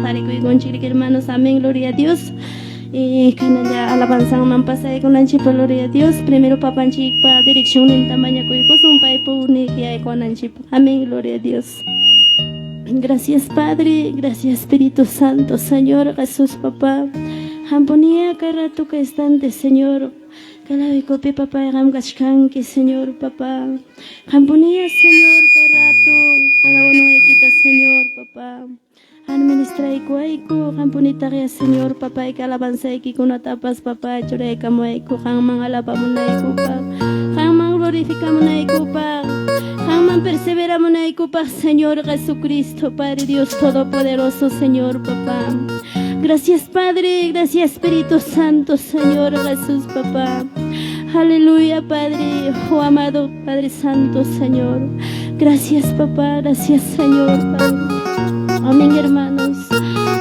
Sarikuigonchik, hermanos, amén, gloria a Dios. Y canalla alabanza man pasa con la chipa, gloria a Dios. Primero papanchik pa dirección en tamaño cuicos un paipo unique con la chipa. Amén, gloria a Dios. Gracias Padre, gracias Espíritu Santo, Señor Jesús Papá. Hamponía cada rato que estante, Señor. Cada vez que papá hagam gachkan que Señor Papá. Hamponía Señor cada rato, cada uno de quita Señor Papá. Administra y cuaico, hamponita que Señor Papá y que alabanza y que con tapas Papá chore camoico, hamman alabamuna pa, hamman glorificamuna pa. Aman perseveramos en Cupa, Señor Jesucristo, Padre Dios Todopoderoso, Señor Papá. Gracias Padre, gracias Espíritu Santo, Señor Jesús Papá. Aleluya Padre, oh amado Padre Santo, Señor. Gracias Papá, gracias Señor Padre. Amén hermanos.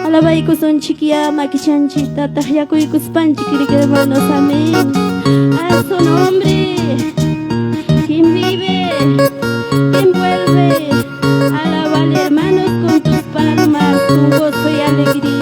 Alabaicos son chiquia, maquichanchita, tajayacuicos panchiquirique hermanos, amén. A su nombre. ¿Quién vive? Envuelve, alábale hermanos con tus palmas, con gozo y alegría.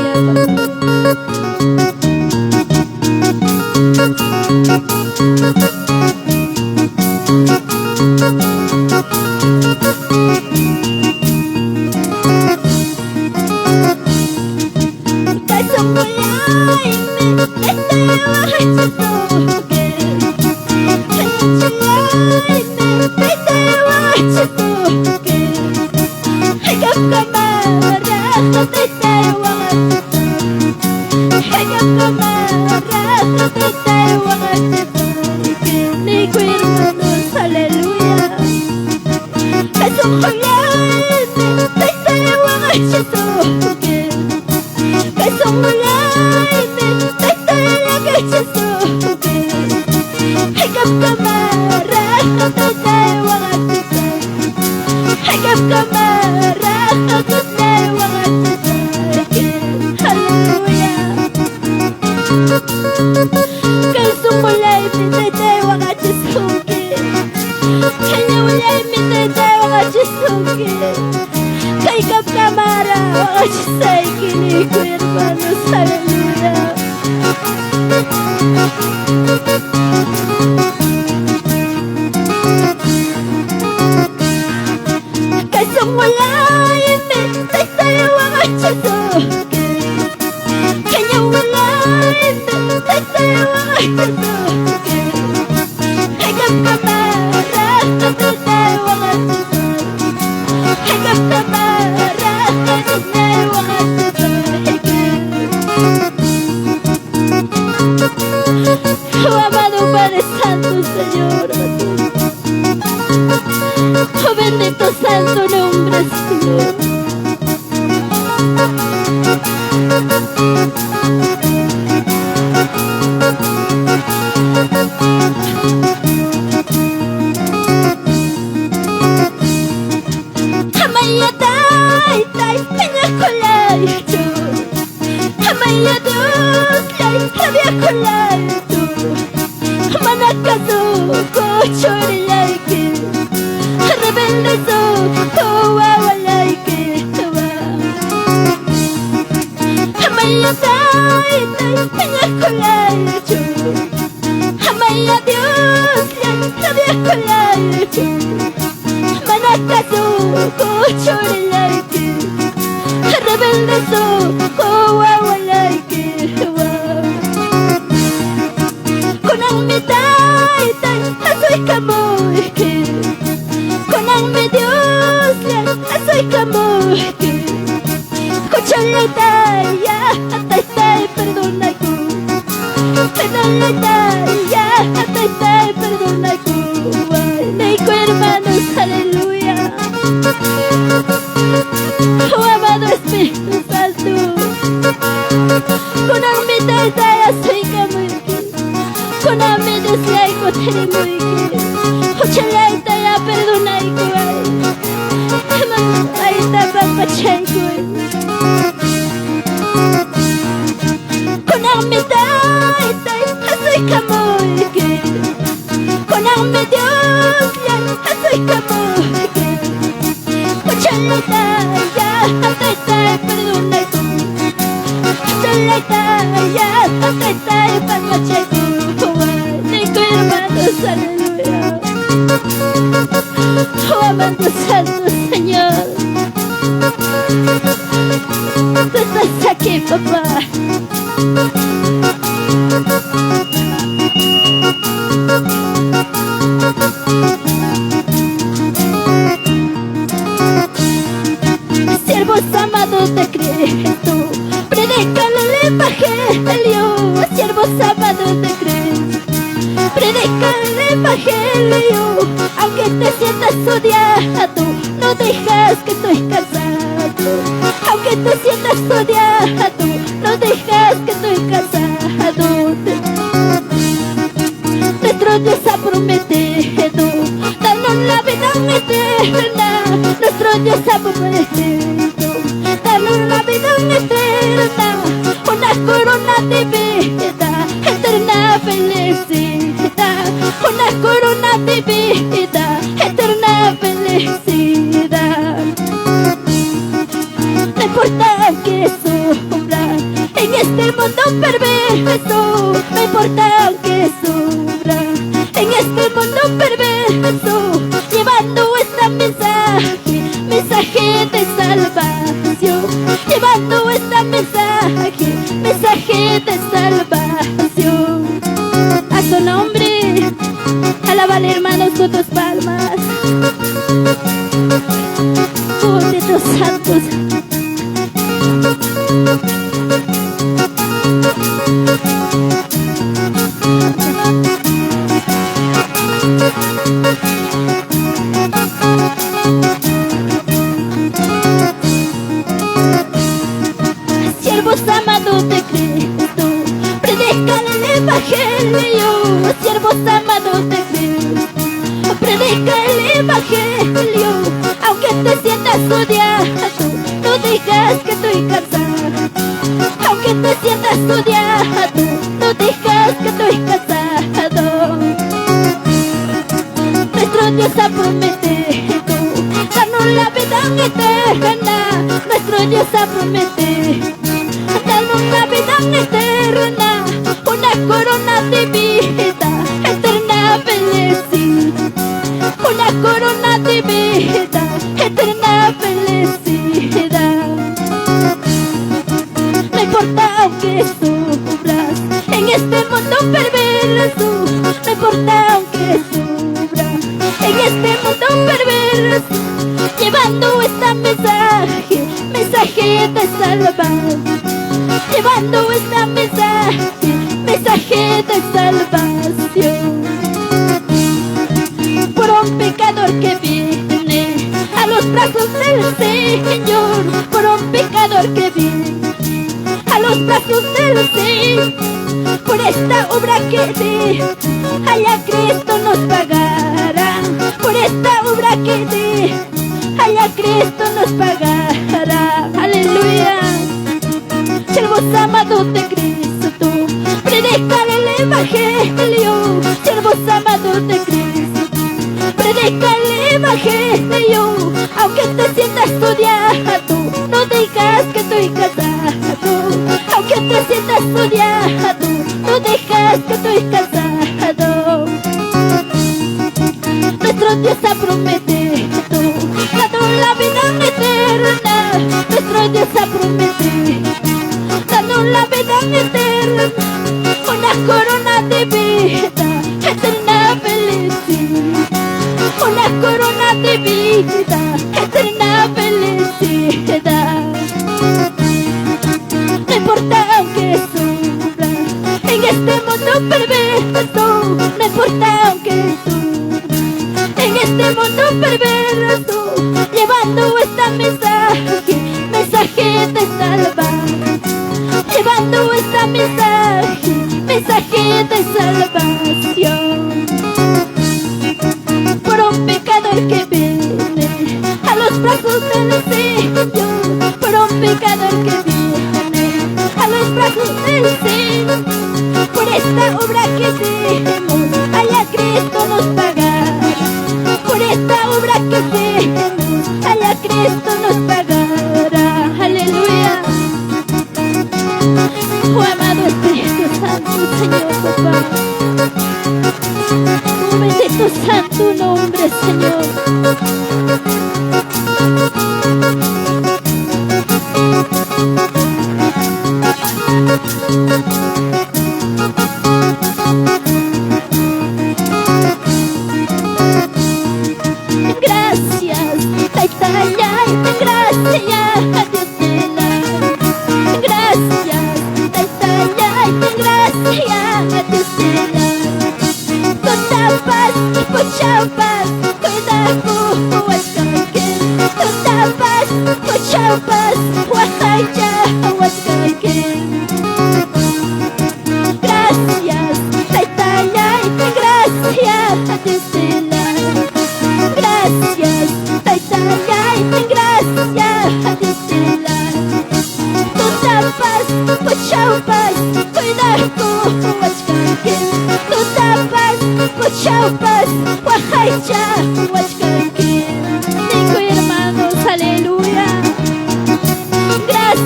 aleluya. Oh, amado Santo Señor, tú estás aquí, papá. Siervos amados de Cristo, predican el evangelio. Siervos amados de Cristo, predican el evangelio. Aunque te sientas odiado, no dejas que estoy cansado. Aunque te sientas odiado, no dejas que estoy cansado. Nuestro Dios ha prometido darnos la vida eterna. Nuestro Dios ha prometido darnos la vida eterna. Una corona de vida, eterna felicidad. Una corona de vida, eterna felicidad. No importa que sufra en este mundo perverso, no importa que sufra en este mundo perverso, llevando este mensaje, mensaje de salvación, llevando este mensaje, mensaje de salvación. A su nombre, alábale, hermanos, con tus palmas. Oh, de tus santos. Siervos amados de Cristo, predican el evangelio. Siervos amados de Cristo, predican el evangelio. Aunque te sientas odiado, no digas que estoy cansado. Aunque te sientas odiado, no digas que estoy cansado. Nuestro Dios ha prometido darnos la vida eterna. Nuestro Dios ha prometido darnos la vida eterna. Una corona de vida, eterna felicidad. Una corona de vida, eterna felicidad. No importa aunque sufras en este mundo perverso, no importa aunque sufras en este mundo perverso, llevando este mensaje, mensaje de salvación, llevando este mensaje, mensaje de salvación. Por un pecador que viene a los brazos del Señor, por un pecador que viene a los brazos del Señor, por esta obra que di, allá Cristo nos pagará. Por esta obra que di, allá Cristo nos pagará. Aleluya. Siervos amados de Cristo, predican el evangelio. Siervos amados de Cristo, predican el evangelio. Aunque te sientas odiado, no digas que estoy cansado. Aunque te sientas odiado, no dejas que estoy cansado. Nuestro Dios ha prometido darnos la vida eterna. Nuestro Dios ha prometido darnos la vida eterna. Una corona de vida, eterna felicidad. Una corona de vida, eterna felicidad. No importa aunque sufra en este mundo perverso, no importa aunque sufra en este mundo perverso, llevando este mensaje, mensaje de salvación, llevando este mensaje, mensaje de salvación. Por un pecador que viene a los brazos del Señor, por un pecador que viene a los brazos del Señor, por esta obra que hacemos, allá Cristo nos pagará. Por esta obra que hacemos, allá Cristo nos pagará. Aleluya.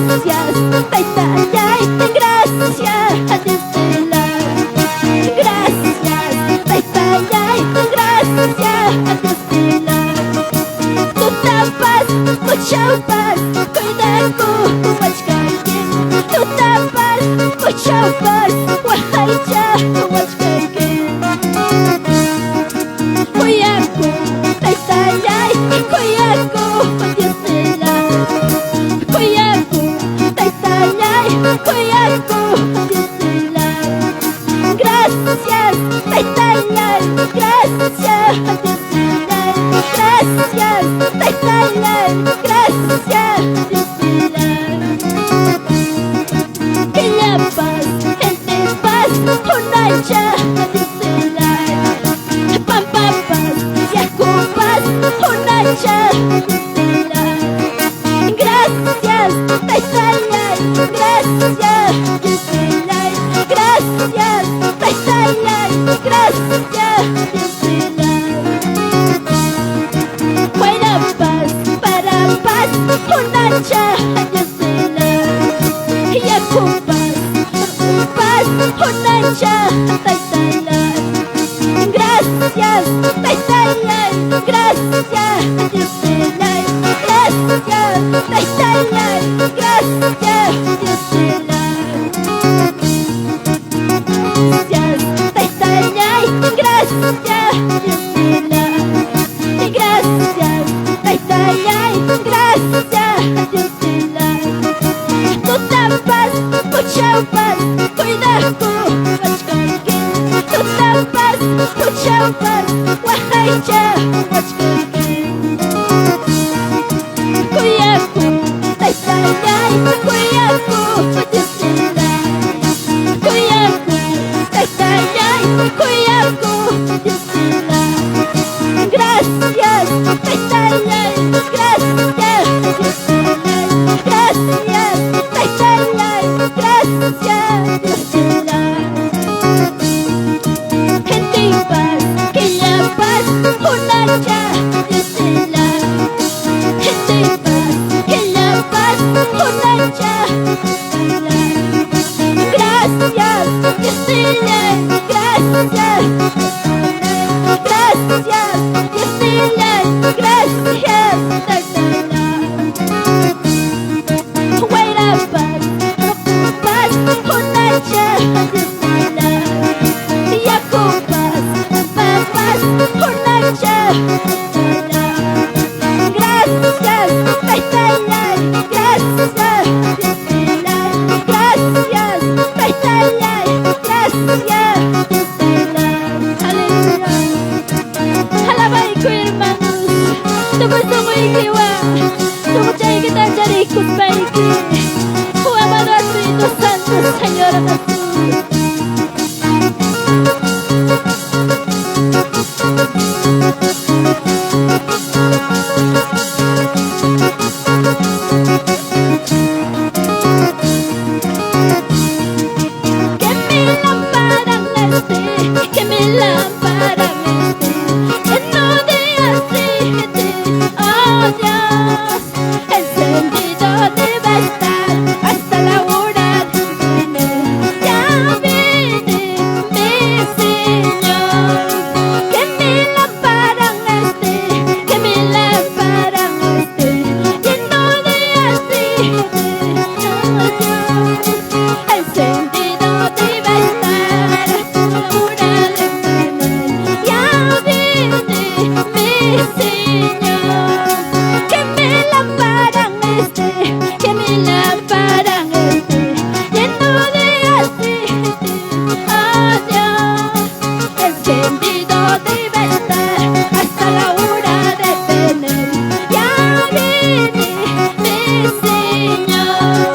Gracias, Taytayay, gracias, Dios te la. Gracias, Taytayay, gracias, Dios te la. Tu tapas, mucha paz, cuida con wachkakin. Tu tapas, mucha paz, wahaycha, wachkakin. Kuyaku, Taytayay, kuyaku, Dios te la. Kuyaku, Taytayay, kuyaku, Dios te la. Gracias, Taytayay, gracias, Dios te la. Gracias, Taytayay, gracias, Dios te la. Que ya paz, gente paz, Hunacha, Dios te la. Pampa paz, Yacupas, Hunacha, Dios te la. Gracias, Taytayay, gracias, Dios te la. Gracias, Taytayay, gracias, Dios te la. Buena paz, para paz, Hunacha, Dios te la. Yacupas, paz, Hunacha, Taytayay. Gracias, Taytayay, gracias, Dios te la. Gracias, Taytayay, gracias, Dios te la. Gracias, Taytayay, gracias, Dios te la. Gracias, Taytayay, gracias, Dios te la. Tu tapas, mucha paz, cuida con wachkakin. Tu tapas, mucha paz, wahaycha, wachkakin. Kuyaku, Taytayay, kuyaku, Dios te la. Kuyaku, Taytayay, kuyaku, Dios te la. Gracias, Taytayay, gracias, Dios te la. Gracias, Taytayay, gracias, Dios te la. Gente en paz, que la paz, Hunacha, Dios te la. Gente en paz, que la paz, Hunacha, Dios te la. Gracias, Dios te la. Gracias, gracias, Dios te la. Gracias, Taytayay. Buena paz, paz, Hunacha, Dios te la. Yacupas, paz, Hunacha, Dios te la. Gracias, Taytayay, gracias, Dios te la. Gracias, Taytayay, gracias, Dios te la. Aleluya. Alabay ko, hermanos. Tunggu-tunggu ikiwa. Tunggu-tunggu kita cari ikut baiki. Oh, amado Espíritu Santo, Señor Jesús. Que mi lámpara esté, que mi lámpara esté, lleno de aceite, oh Dios, encendido debe estar hasta la hora de venir. Ya viene mi Señor. Que mi lámpara esté, que mi lámpara esté, lleno de aceite, oh Dios, encendido debe estar hasta la hora de venir. Ya viene mi Señor. Que mi lámpara esté, que mi lámpara esté, lleno de aceite, oh Dios, encendido debe estar hasta la hora de venir. Ya viene mi Señor.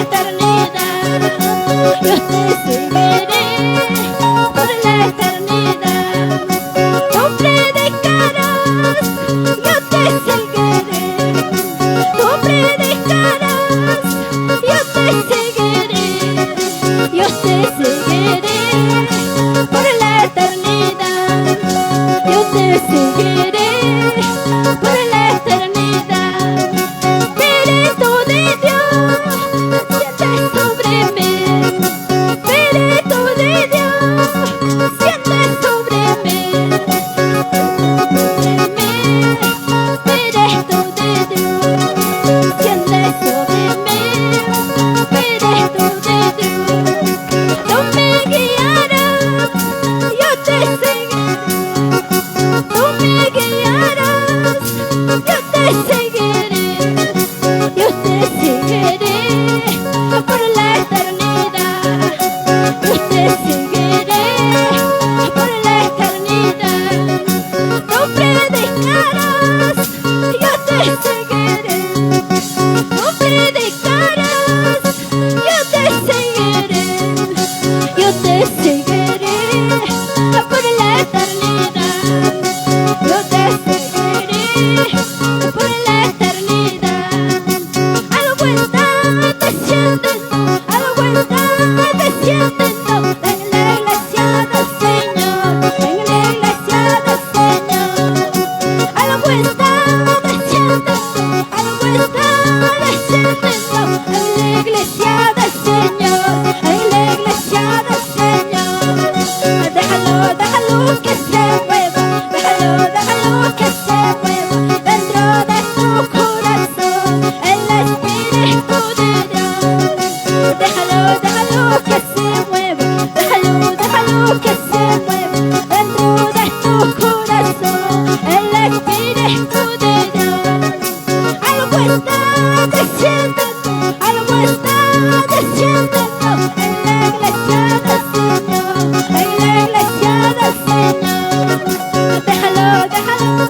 eternidad. Yo te seguiré por la eternidad. Tú predicarás, yo te seguiré. Tú predicarás, yo te seguiré. Yo te seguiré por la eternidad. Yo te seguiré por la eternidad. Espíritu de Dios, siente sobre mí. Espíritu de Dios, siente sobre mí. Espíritu de Dios, siente sobre mí. Espíritu de Dios, tú me guiarás, yo te seguiré. Tú me guiarás, yo te seguiré. Yo te seguiré por la eternidad. Yo te seguiré por la eternidad. Tú predicarás, yo te seguiré. Tú predicarás, yo te seguiré. Yo te seguiré por la eternidad. Yo te seguiré por la eternidad. A la vuelta desciendendo, a la vuelta desciendendo, en la iglesia del Señor, en la iglesia del Señor. A la vuelta desciendendo, a la vuelta desciendendo, en la iglesia del Señor, en la iglesia del Señor. Déjalo, déjalo que se mueva, déjalo, déjalo que se mueva dentro de tu corazón, el Espíritu de Dios. Déjalo, déjalo que se mueva, déjalo, déjalo que se mueva dentro de tu corazón, el Espíritu de Dios. A la vuelta desciendendo, a la vuelta desciendendo, en la iglesia del Señor, en la iglesia del Señor. Déjalo, déjalo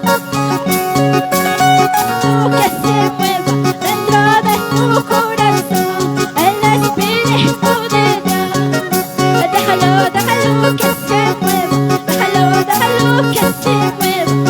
que se mueva dentro de tu corazón, el Espíritu de Dios. Déjalo, déjalo que se mueva, déjalo, déjalo que se mueva.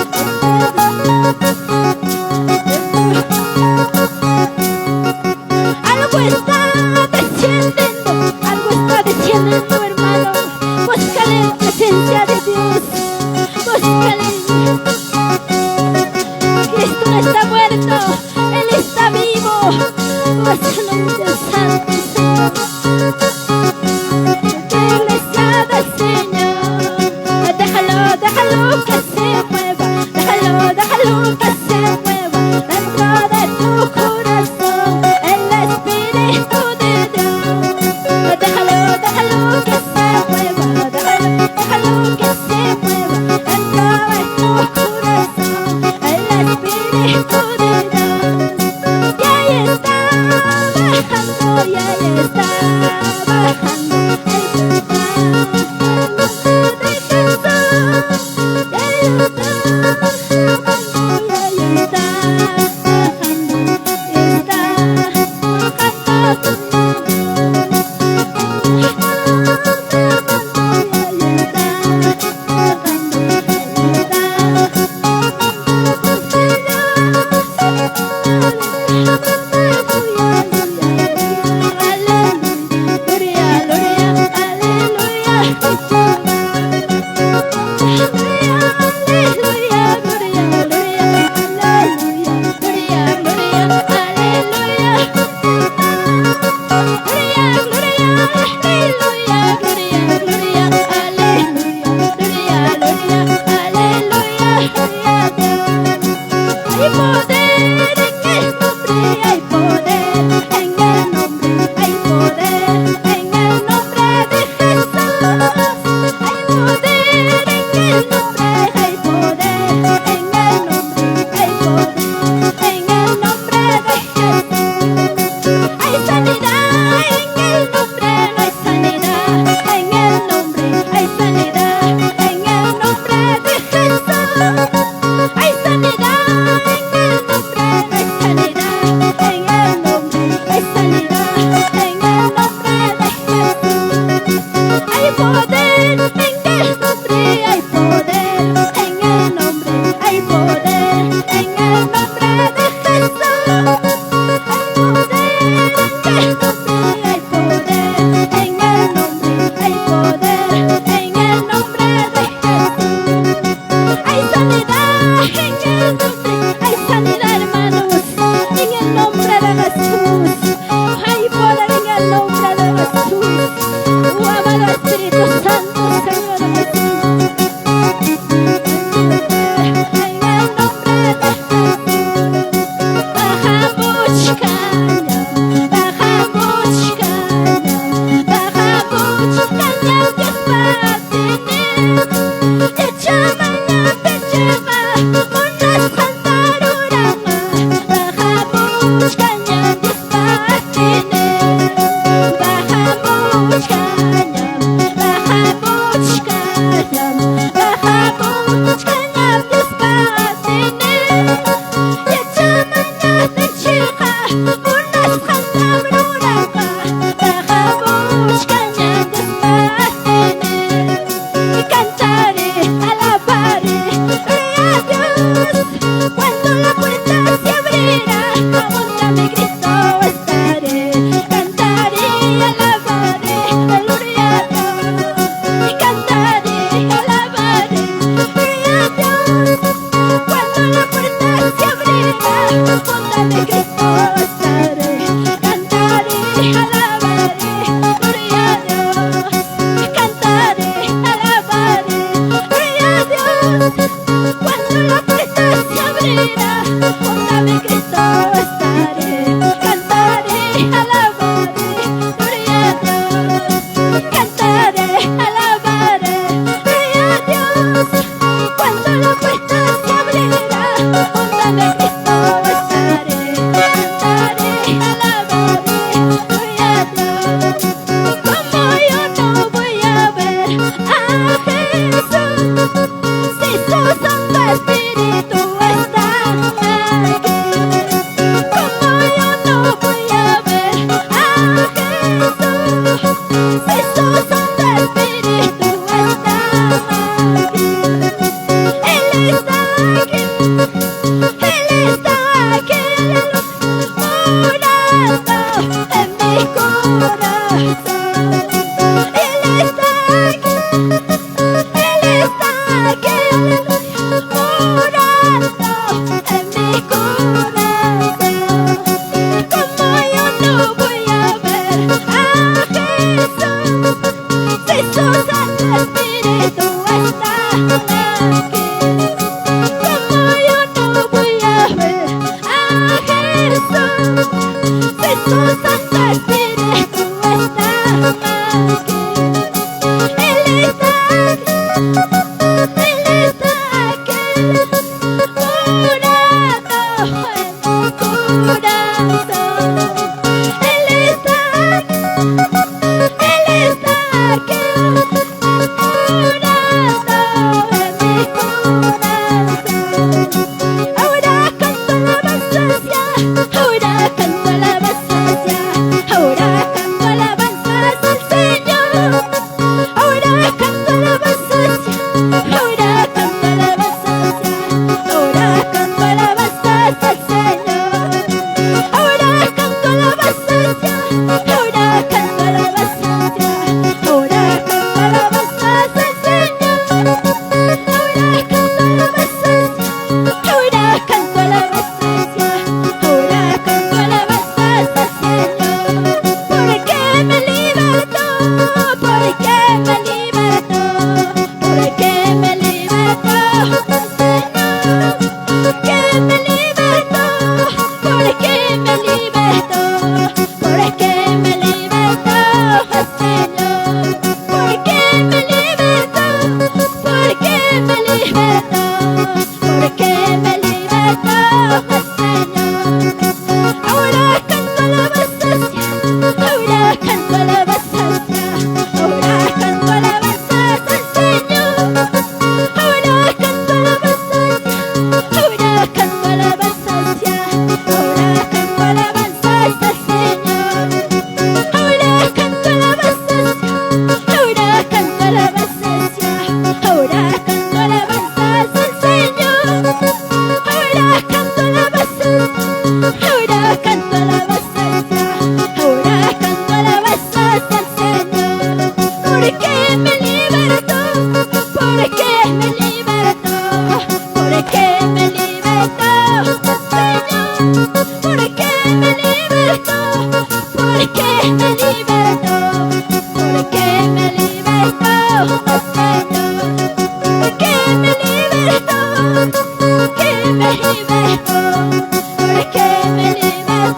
porque me libertó,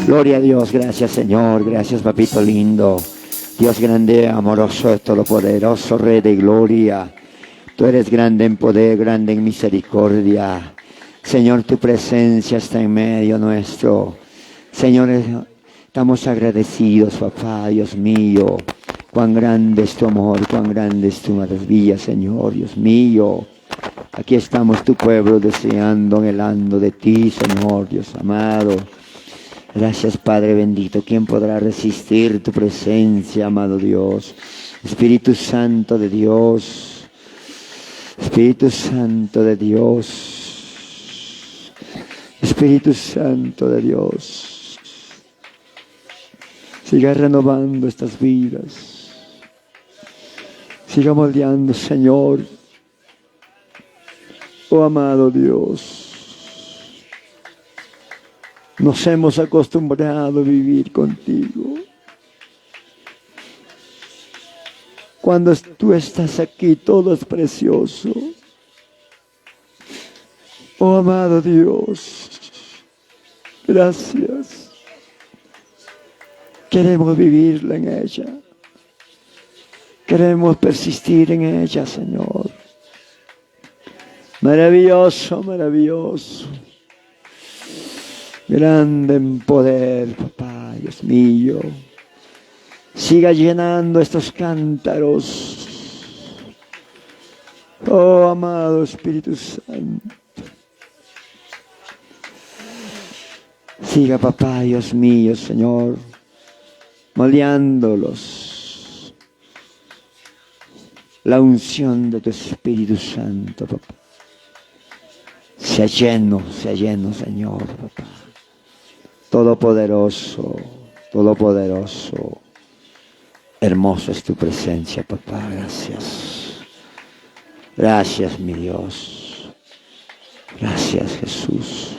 Gloria a Dios, gracias Señor, gracias papito lindo. Dios grande, amoroso, todopoderoso, Rey de gloria. Tú eres grande en poder, grande en misericordia. Señor, tu presencia está en medio nuestro. Señor, estamos agradecidos, papá, Dios mío. Cuán grande es tu amor, cuán grande es tu maravilla, Señor, Dios mío. Aquí estamos tu pueblo deseando, anhelando de ti, Señor, Dios amado. Gracias, Padre bendito. ¿Quién podrá resistir tu presencia, amado Dios? Espíritu Santo de Dios. Espíritu Santo de Dios. Espíritu Santo de Dios. Siga renovando estas vidas. Siga moldeando, Señor. Oh, amado Dios. Nos hemos acostumbrado a vivir contigo. Cuando tú estás aquí, todo es precioso. Oh, amado Dios, gracias. Queremos vivirla en ella. Queremos persistir en ella, Señor. Maravilloso, maravilloso. Grande en poder, papá, Dios mío. Siga llenando estos cántaros. Oh, amado Espíritu Santo. Siga, papá, Dios mío, Señor, moldeándolos. La unción de tu Espíritu Santo, papá. Sea lleno, Señor, papá. Todopoderoso, todopoderoso. Hermoso es tu presencia, papá. Gracias. Gracias, mi Dios. Gracias, Jesús.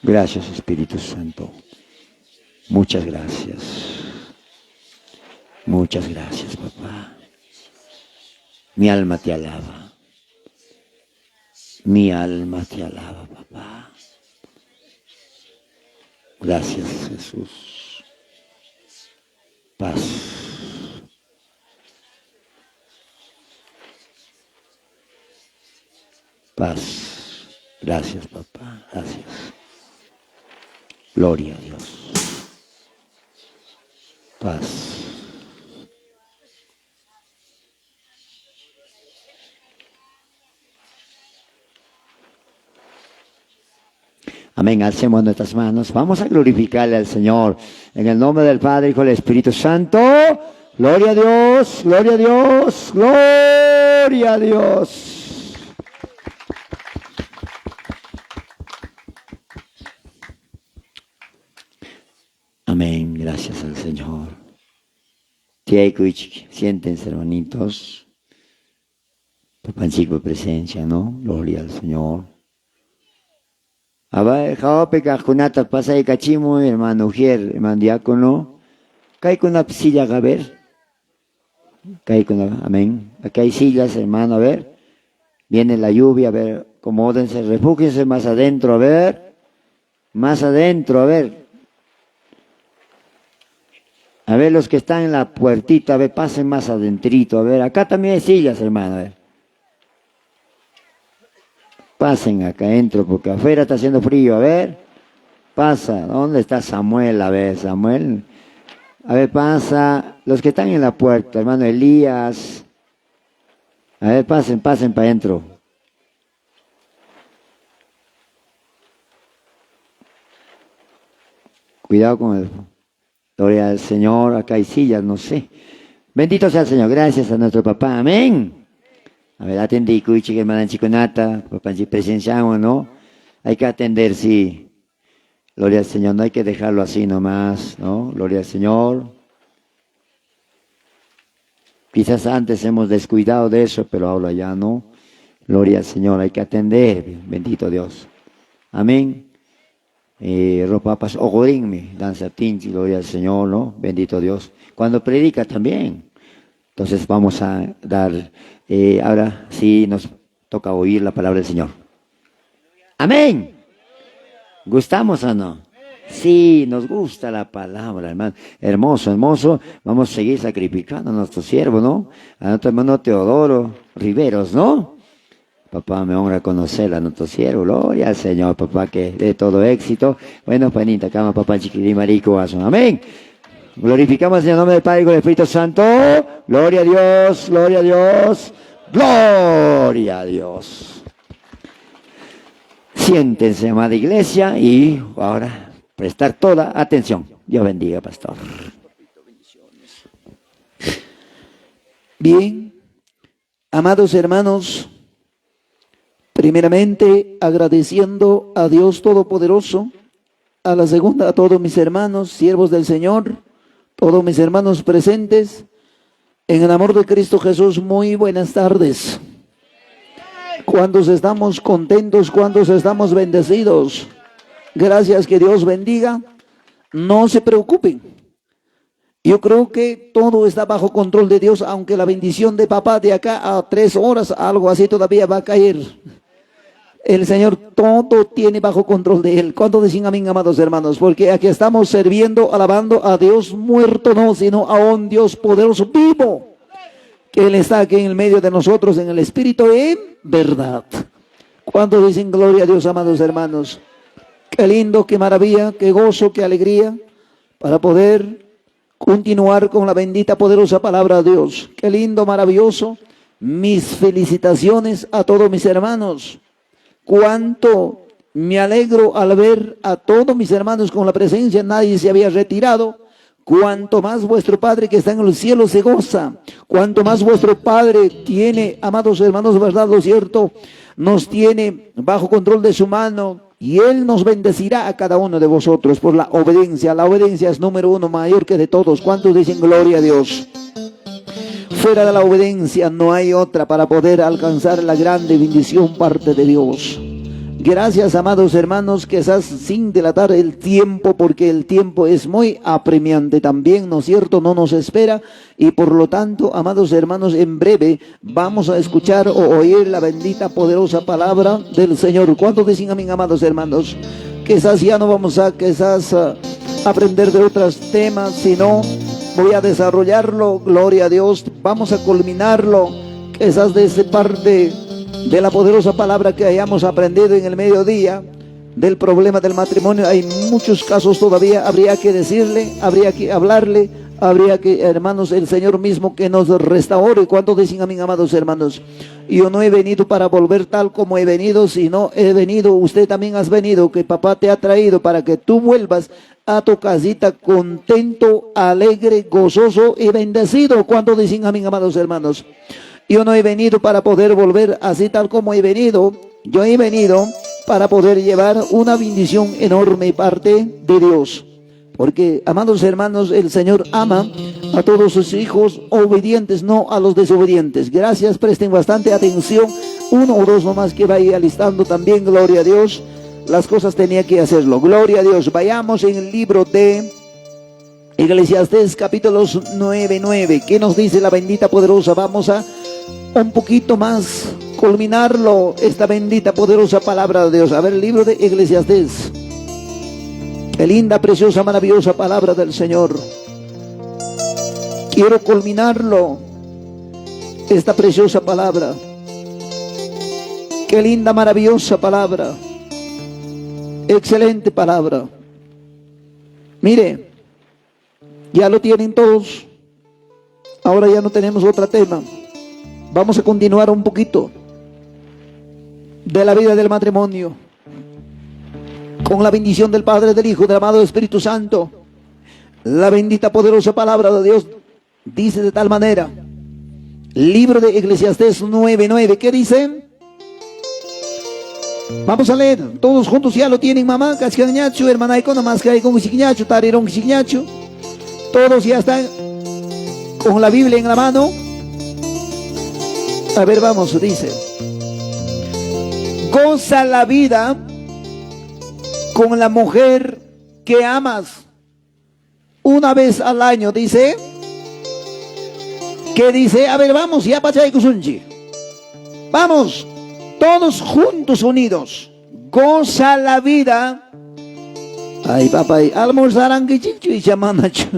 Gracias, Espíritu Santo. Muchas gracias. Muchas gracias, papá. Mi alma te alaba. Mi alma te alaba, papá. Gracias, Jesús. Paz. Paz. Gracias, papá. Gracias. Gloria a Dios. Paz. Amén, alcemos nuestras manos. Vamos a glorificarle al Señor. En el nombre del Padre, Hijo y del Espíritu Santo. Gloria a Dios, gloria a Dios, gloria a Dios. Amén, gracias al Señor. Siéntense, hermanitos. Papanchico presencia, ¿no? Gloria al Señor. Abay, jawape kajunata pasay kachimo, hermano Ujier, hermano diácono. Kay kuna silla, a ver. Kay kuna, amén. Aquí hay sillas, hermano, a ver. Viene la lluvia, a ver, acomódense, refúgiense más adentro, a ver. Más adentro, a ver. A ver, los que están en la puertita, a ver, pasen más adentrito, a ver. Acá también hay sillas, hermano, a ver. Pasen acá adentro, porque afuera está haciendo frío. A ver, pasa. ¿Dónde está Samuel? A ver, Samuel. A ver, pasa. Los que están en la puerta, hermano Elías. A ver, pasen para adentro. Cuidado con el... Gloria al Señor. Acá hay sillas, no sé. Bendito sea el Señor. Gracias a nuestro papá. Amén. A ver, atendí, cuichi, que mandan chiconata, papanchi presenciamos, ¿no? Hay que atender, sí. Gloria al Señor, no hay que dejarlo así nomás, ¿no? Gloria al Señor. Quizás antes hemos descuidado de eso, pero ahora ya no. Gloria al Señor, hay que atender, bendito Dios. Amén. Ropapas ogorinme, danza tinchi, gloria al Señor, ¿no? Bendito Dios. Cuando predica también. Entonces vamos a dar, ahora sí nos toca oír la palabra del Señor. Amén. ¿Gustamos o no? Sí, nos gusta la palabra, hermano. Hermoso, hermoso. Vamos a seguir sacrificando a nuestro siervo, ¿no? A nuestro hermano Teodoro Riveros, ¿no? Papá, me honra conocer a nuestro siervo. Gloria al Señor, papá, que dé todo éxito. Bueno, panita, cama, papá, chiquilín, marico, amén. Glorificamos en el nombre del Padre y del Espíritu Santo. Gloria a Dios, gloria a Dios, gloria a Dios. Siéntense, amada iglesia, y ahora prestar toda atención. Dios bendiga, pastor. Bien, amados hermanos, primeramente agradeciendo a Dios Todopoderoso, a la segunda a todos mis hermanos, siervos del Señor, todos mis hermanos presentes, en el amor de Cristo Jesús, muy buenas tardes. ¿Cuántos estamos contentos? ¿Cuántos estamos bendecidos? Gracias, que Dios bendiga. No se preocupen. Yo creo que todo está bajo control de Dios, aunque la bendición de papá de acá a 3 horas, algo así todavía va a caer. El Señor todo tiene bajo control de Él. ¿Cuánto dicen amén, amados hermanos? Porque aquí estamos sirviendo, alabando a Dios muerto, no, sino a un Dios poderoso, vivo, que Él está aquí en el medio de nosotros, en el Espíritu, en verdad. ¿Cuánto dicen gloria a Dios, amados hermanos? Qué lindo, qué maravilla, qué gozo, qué alegría, para poder continuar con la bendita, poderosa palabra de Dios. Qué lindo, maravilloso. Mis felicitaciones a todos mis hermanos. Cuánto me alegro al ver a todos mis hermanos con la presencia, nadie se había retirado. Cuanto más vuestro Padre que está en el cielo se goza, cuanto más vuestro Padre tiene, amados hermanos, verdad, lo cierto, nos tiene bajo control de su mano, y Él nos bendecirá a cada uno de vosotros por la obediencia. La obediencia es número 1, mayor que de todos. ¿Cuántos dicen gloria a Dios? Fuera de la obediencia no hay otra para poder alcanzar la grande bendición parte de Dios. Gracias, amados hermanos, quizás sin delatar el tiempo, porque el tiempo es muy apremiante también, ¿no es cierto? No nos espera, y por lo tanto, amados hermanos, en breve vamos a escuchar o oír la bendita, poderosa palabra del Señor. ¿Cuántos dicen amén, amados hermanos? Quizás ya no vamos a aprender de otros temas, sino voy a desarrollarlo, gloria a Dios, vamos a culminarlo, quizás de esa parte de la poderosa palabra que hayamos aprendido en el mediodía, del problema del matrimonio. Hay muchos casos todavía, habría que decirle, habría que hablarle, habría que, hermanos, el Señor mismo que nos restaure. ¿Cuántos dicen amén, amados hermanos? Yo no he venido para volver tal como he venido, sino he venido, usted también has venido, que papá te ha traído para que tú vuelvas a tu casita contento, alegre, gozoso y bendecido. ¿Cuántos dicen amén, amados hermanos? Yo no he venido para poder volver así tal como he venido. Yo he venido para poder llevar una bendición enorme parte de Dios. Porque, amados hermanos, el Señor ama a todos sus hijos obedientes, no a los desobedientes. Gracias, presten bastante atención. 1 o 2 nomás que vaya alistando también, gloria a Dios. Las cosas tenía que hacerlo, gloria a Dios. Vayamos en el libro de Eclesiastés, capítulos 9:9. ¿Qué nos dice la bendita poderosa? Vamos a un poquito más culminarlo, esta bendita poderosa palabra de Dios. A ver, el libro de Eclesiastés. Qué linda, preciosa, maravillosa palabra del Señor. Quiero culminarlo, esta preciosa palabra. Qué linda, maravillosa palabra. Excelente palabra. Mire, ya lo tienen todos. Ahora ya no tenemos otro tema. Vamos a continuar un poquito de la vida del matrimonio, con la bendición del Padre, del Hijo, del amado Espíritu Santo. La bendita, poderosa palabra de Dios dice de tal manera. Libro de Eclesiastés 9:9. ¿Qué dice? Vamos a leer todos juntos. Ya lo tienen, mamá, cascañacho, hermana, nomás que hay con signacho, tarirón signacho. Todos ya están con la Biblia en la mano. A ver, vamos, dice: goza la vida con la mujer que amas una vez al año, dice. ¿Qué dice? A ver, vamos, ya pachay kusunchi. Vamos, todos juntos unidos. Goza la vida Ay, papá, almorzarán que chicho y chamanacho.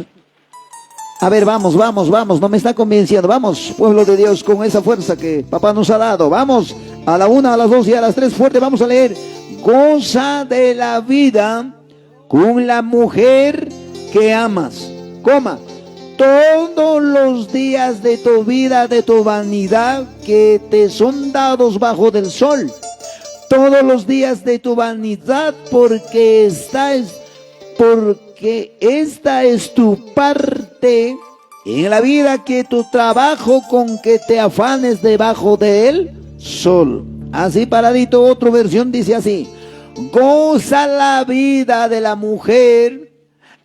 A ver, vamos, vamos, vamos, no me está convenciendo. Vamos, pueblo de Dios, con esa fuerza que papá nos ha dado. Vamos, a la 1, a las 2 y a las 3, fuerte, vamos a leer. Goza de la vida con la mujer que amas. Coma, todos los días de tu vida, de tu vanidad, que te son dados bajo del sol. Todos los días de tu vanidad, porque esta es tu parte en la vida, que tu trabajo con que te afanes debajo del sol. Así paradito, otra versión dice así: goza la vida de la mujer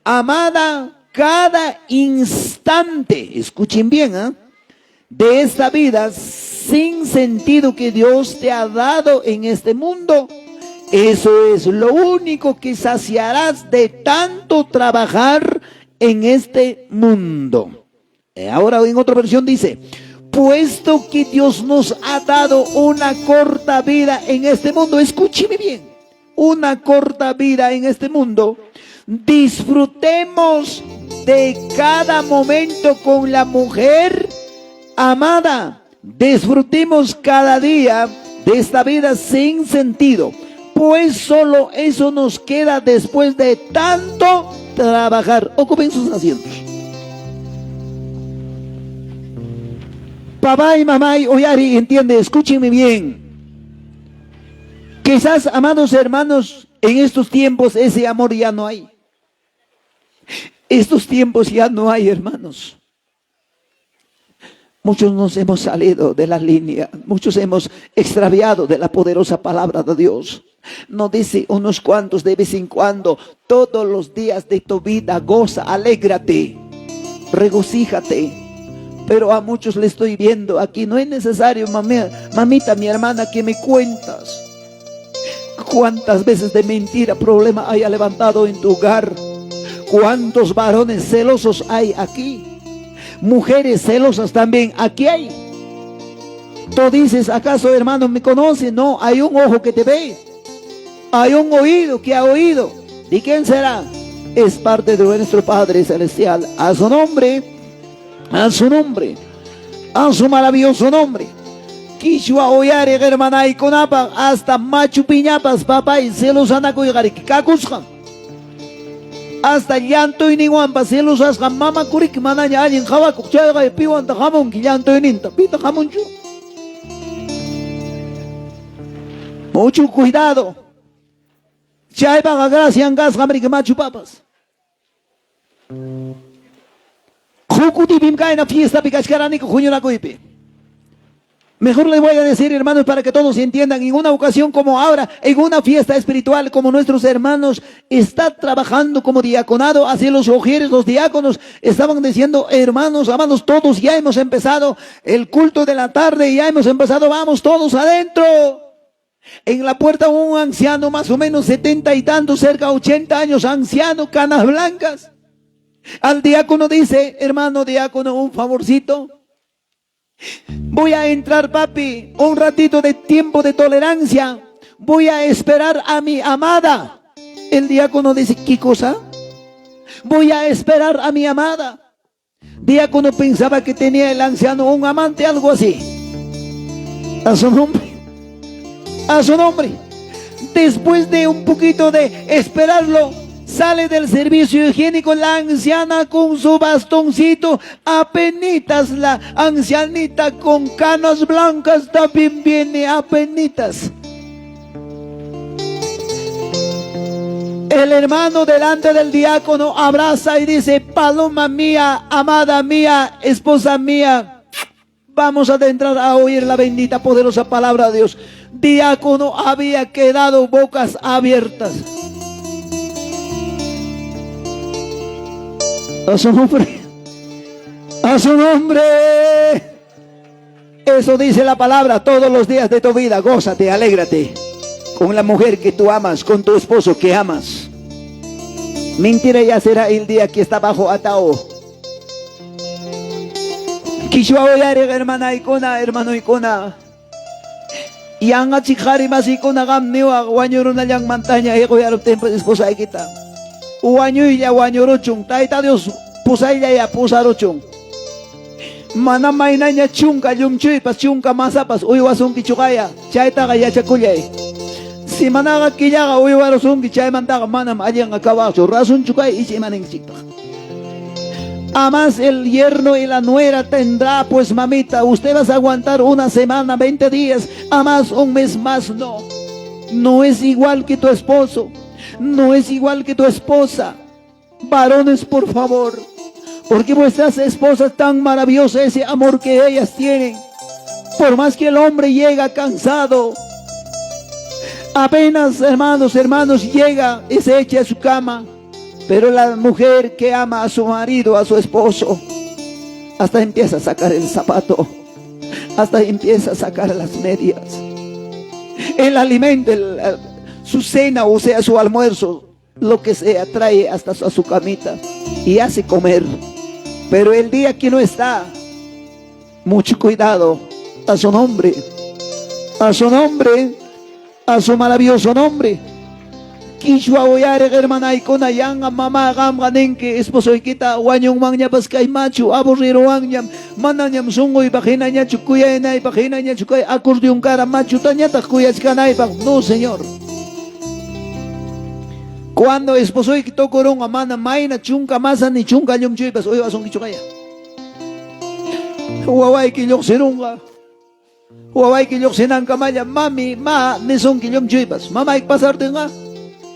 amada cada instante, escuchen bien, de esta vida sin sentido que Dios te ha dado en este mundo. Eso es lo único que saciarás de tanto trabajar en este mundo. Ahora en otra versión dice: puesto que Dios nos ha dado una corta vida en este mundo, escúcheme bien, una corta vida en este mundo, disfrutemos de cada momento con la mujer amada. Disfrutemos cada día de esta vida sin sentido, pues solo eso nos queda después de tanto trabajar. Ocupen sus asientos. Papá y mamá y Oyari, entiende, escúchenme bien. Quizás, amados hermanos, en estos tiempos ese amor ya no hay. Estos tiempos ya no hay, hermanos. Muchos nos hemos salido de la línea, muchos hemos extraviado de la poderosa palabra de Dios. Nos dice unos cuantos de vez en cuando: todos los días de tu vida goza, alégrate, regocíjate. Pero a muchos le estoy viendo aquí: no es necesario, mamita, mi hermana, que me cuentas cuántas veces de mentira, problema haya levantado en tu hogar. Cuántos varones celosos hay aquí, mujeres celosas también aquí hay. Tú dices: ¿acaso, hermano, me conoce? No, hay un ojo que te ve, hay un oído que ha oído. ¿Y quién será? Es parte de nuestro Padre Celestial. A su nombre, a su nombre, a su maravilloso nombre. Quichua oyare hermana y conapa hasta Machu Piñapas, papá, y celos anaco y garikikakushan. Hasta llanto y niguampa celos asca mama kurik mananya alguien java kuchaya y piwan ta jamon que llanto y ninta pita jamon chu. Mucho cuidado. Chaiba gracia en gas gamri que machu papas. Jukuti bimka en la fiesta picachkarani con junio na coipe. Mejor les voy a decir, hermanos, para que todos entiendan, en una ocasión como ahora, en una fiesta espiritual, como nuestros hermanos están trabajando como diaconado, así los mujeres, los diáconos, estaban diciendo: hermanos, amados, todos ya hemos empezado el culto de la tarde, ya hemos empezado, vamos todos adentro. En la puerta un anciano, más o menos 70 y tantos, cerca de 80 años, anciano, canas blancas. Al diácono dice: hermano diácono, un favorcito. Voy a entrar, papi, un ratito de tiempo de tolerancia. Voy a esperar a mi amada. El diácono dice: ¿qué cosa? Voy a esperar a mi amada. Diácono pensaba que tenía el anciano un amante, algo así. A su nombre. A su nombre. Después de un poquito de esperarlo, sale del servicio higiénico la anciana con su bastoncito. Apenitas la ancianita con canas blancas también viene, apenitas. El hermano delante del diácono abraza y dice: paloma mía, amada mía, esposa mía, vamos a adentrar a oír la bendita poderosa palabra de Dios. Diácono había quedado bocas abiertas. A su nombre, a su nombre. Eso dice la palabra: todos los días de tu vida gózate, alégrate con la mujer que tú amas, con tu esposo que amas. Mentira ya será el día que está bajo atao. Kishwa oyare hermana icona, hermano icona. Yang chikari mas icona gam niwa guanyuro na yang montaña ego yarop tempo esposa kita. Uañuilla uañuruchun. Taita Dios pusaylla ya pusaruchun. Mana mainaña chunka llumchuypas chunka masapas uywasunki chukaya. Chaytaqa yachakullay. Si managa killaga uywarusunki chaymantaqa manam allan akabachu. Razun chukay ichi maninchikpaq. Además el yerno y la nuera tendrá, pues mamita, usted vas a aguantar una semana, 20 días, además un mes más, no. No es igual que tu esposo, no es igual que tu esposa. Varones, por favor, porque vuestras esposas tan maravillosas, ese amor que ellas tienen, por más que el hombre llega cansado, apenas hermanos, llega y se echa a su cama. Pero la mujer que ama a su marido, a su esposo, hasta empieza a sacar el zapato, hasta empieza a sacar las medias. El alimento, su cena, o sea, su almuerzo, lo que sea, trae hasta a su camita y hace comer. Pero el día que no está, mucho cuidado a su nombre, a su nombre, a su maravilloso nombre. Kishwa oyare hermanay kona yang mama gam ganenke esposo kita wanyong mangnya baskay machu aburriro wanyam mananyam sungoy bakina nya chukuya nay bakina nya chukay acordeon cara machu tanya takuyas kanay pak. No, señor. Cuando esposo kito korong amana mayna chunka masa ni chunka nyumchuy bas oy asong kichukaya. Huawai kilok sirunga. Huawai kilok sinang kamaya mami ma nisong kilom chuybas. Mama ikpasar nga.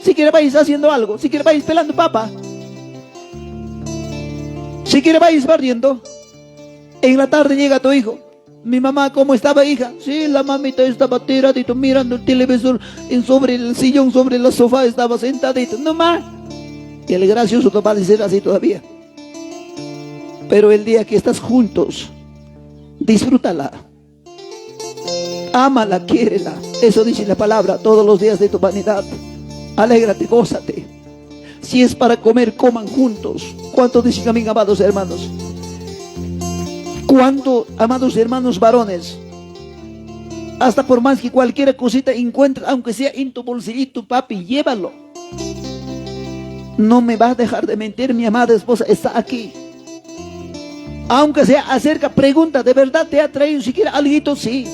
Si quiere vais haciendo algo, si quiere vais pelando papa, si quiere vais barriendo. En la tarde llega tu hijo. Mi mamá, ¿cómo estaba, hija? Sí, la mamita estaba tiradito mirando el televisor sobre el sillón, sobre el sofá, estaba sentadito. No más. Y el gracioso no va a decir así todavía. Pero el día que estás juntos, disfrútala. Ámala, quiérela. Eso dice la palabra todos los días de tu vanidad. Alégrate, gózate. Si es para comer, coman juntos. ¿Cuánto dicen también, amados hermanos? ¿Cuánto, amados hermanos varones? Hasta por más que cualquier cosita encuentres, aunque sea en tu bolsillito, papi, llévalo. No me va a dejar de mentir, mi amada esposa está aquí. Aunque sea acerca, pregunta, ¿de verdad te ha traído siquiera alguito? Sí.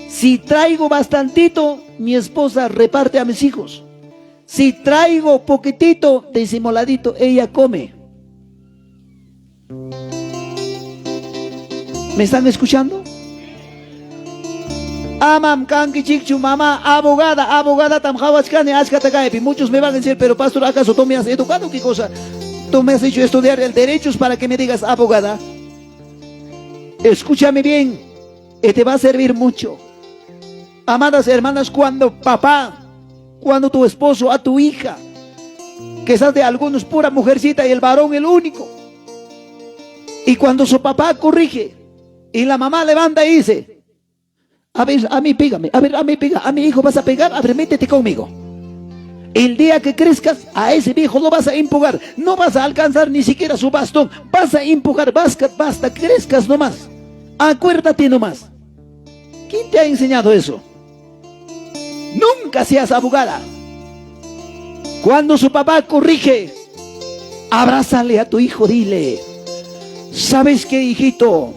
Si traigo bastantito, mi esposa reparte a mis hijos. Si traigo poquitito, disimuladito, ella come. ¿Me están escuchando? Amam kanki chikchu mamá abogada tamjawachkani ashkatakaepi. Muchos me van a decir, pero pastor, ¿acaso tú me has educado? ¿Qué cosa? Tú me has hecho estudiar el derecho para que me digas abogada. Escúchame bien, y te va a servir mucho. Amadas hermanas, cuando tu esposo, a tu hija, que esas de algunos pura mujercita y el varón el único, y cuando su papá corrige y la mamá levanta y dice, a ver, a mí pégame, a ver, a mí pega, a mi hijo vas a pegar, a ver, métete conmigo. El día que crezcas, a ese viejo lo vas a empujar, no vas a alcanzar ni siquiera su bastón, vas a empujar, basta, crezcas nomás, acuérdate nomás. ¿Quién te ha enseñado eso? Nunca seas abogada. Cuando su papá corrige, abrázale a tu hijo, dile, ¿sabes qué, hijito?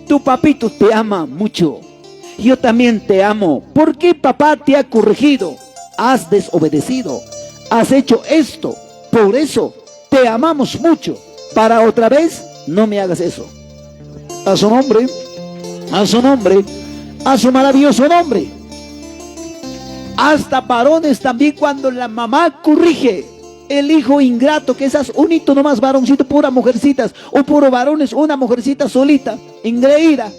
Tu papito te ama mucho. Yo también te amo. ¿Por qué papá te ha corregido? Has desobedecido. Has hecho esto. Por eso te amamos mucho. Para otra vez, no me hagas eso. A su nombre, a su nombre, a su maravilloso nombre. Hasta varones también, cuando la mamá corrige el hijo ingrato, que esas unito nomás varoncito, pura mujercitas, o puro varones, una mujercita solita, engreída.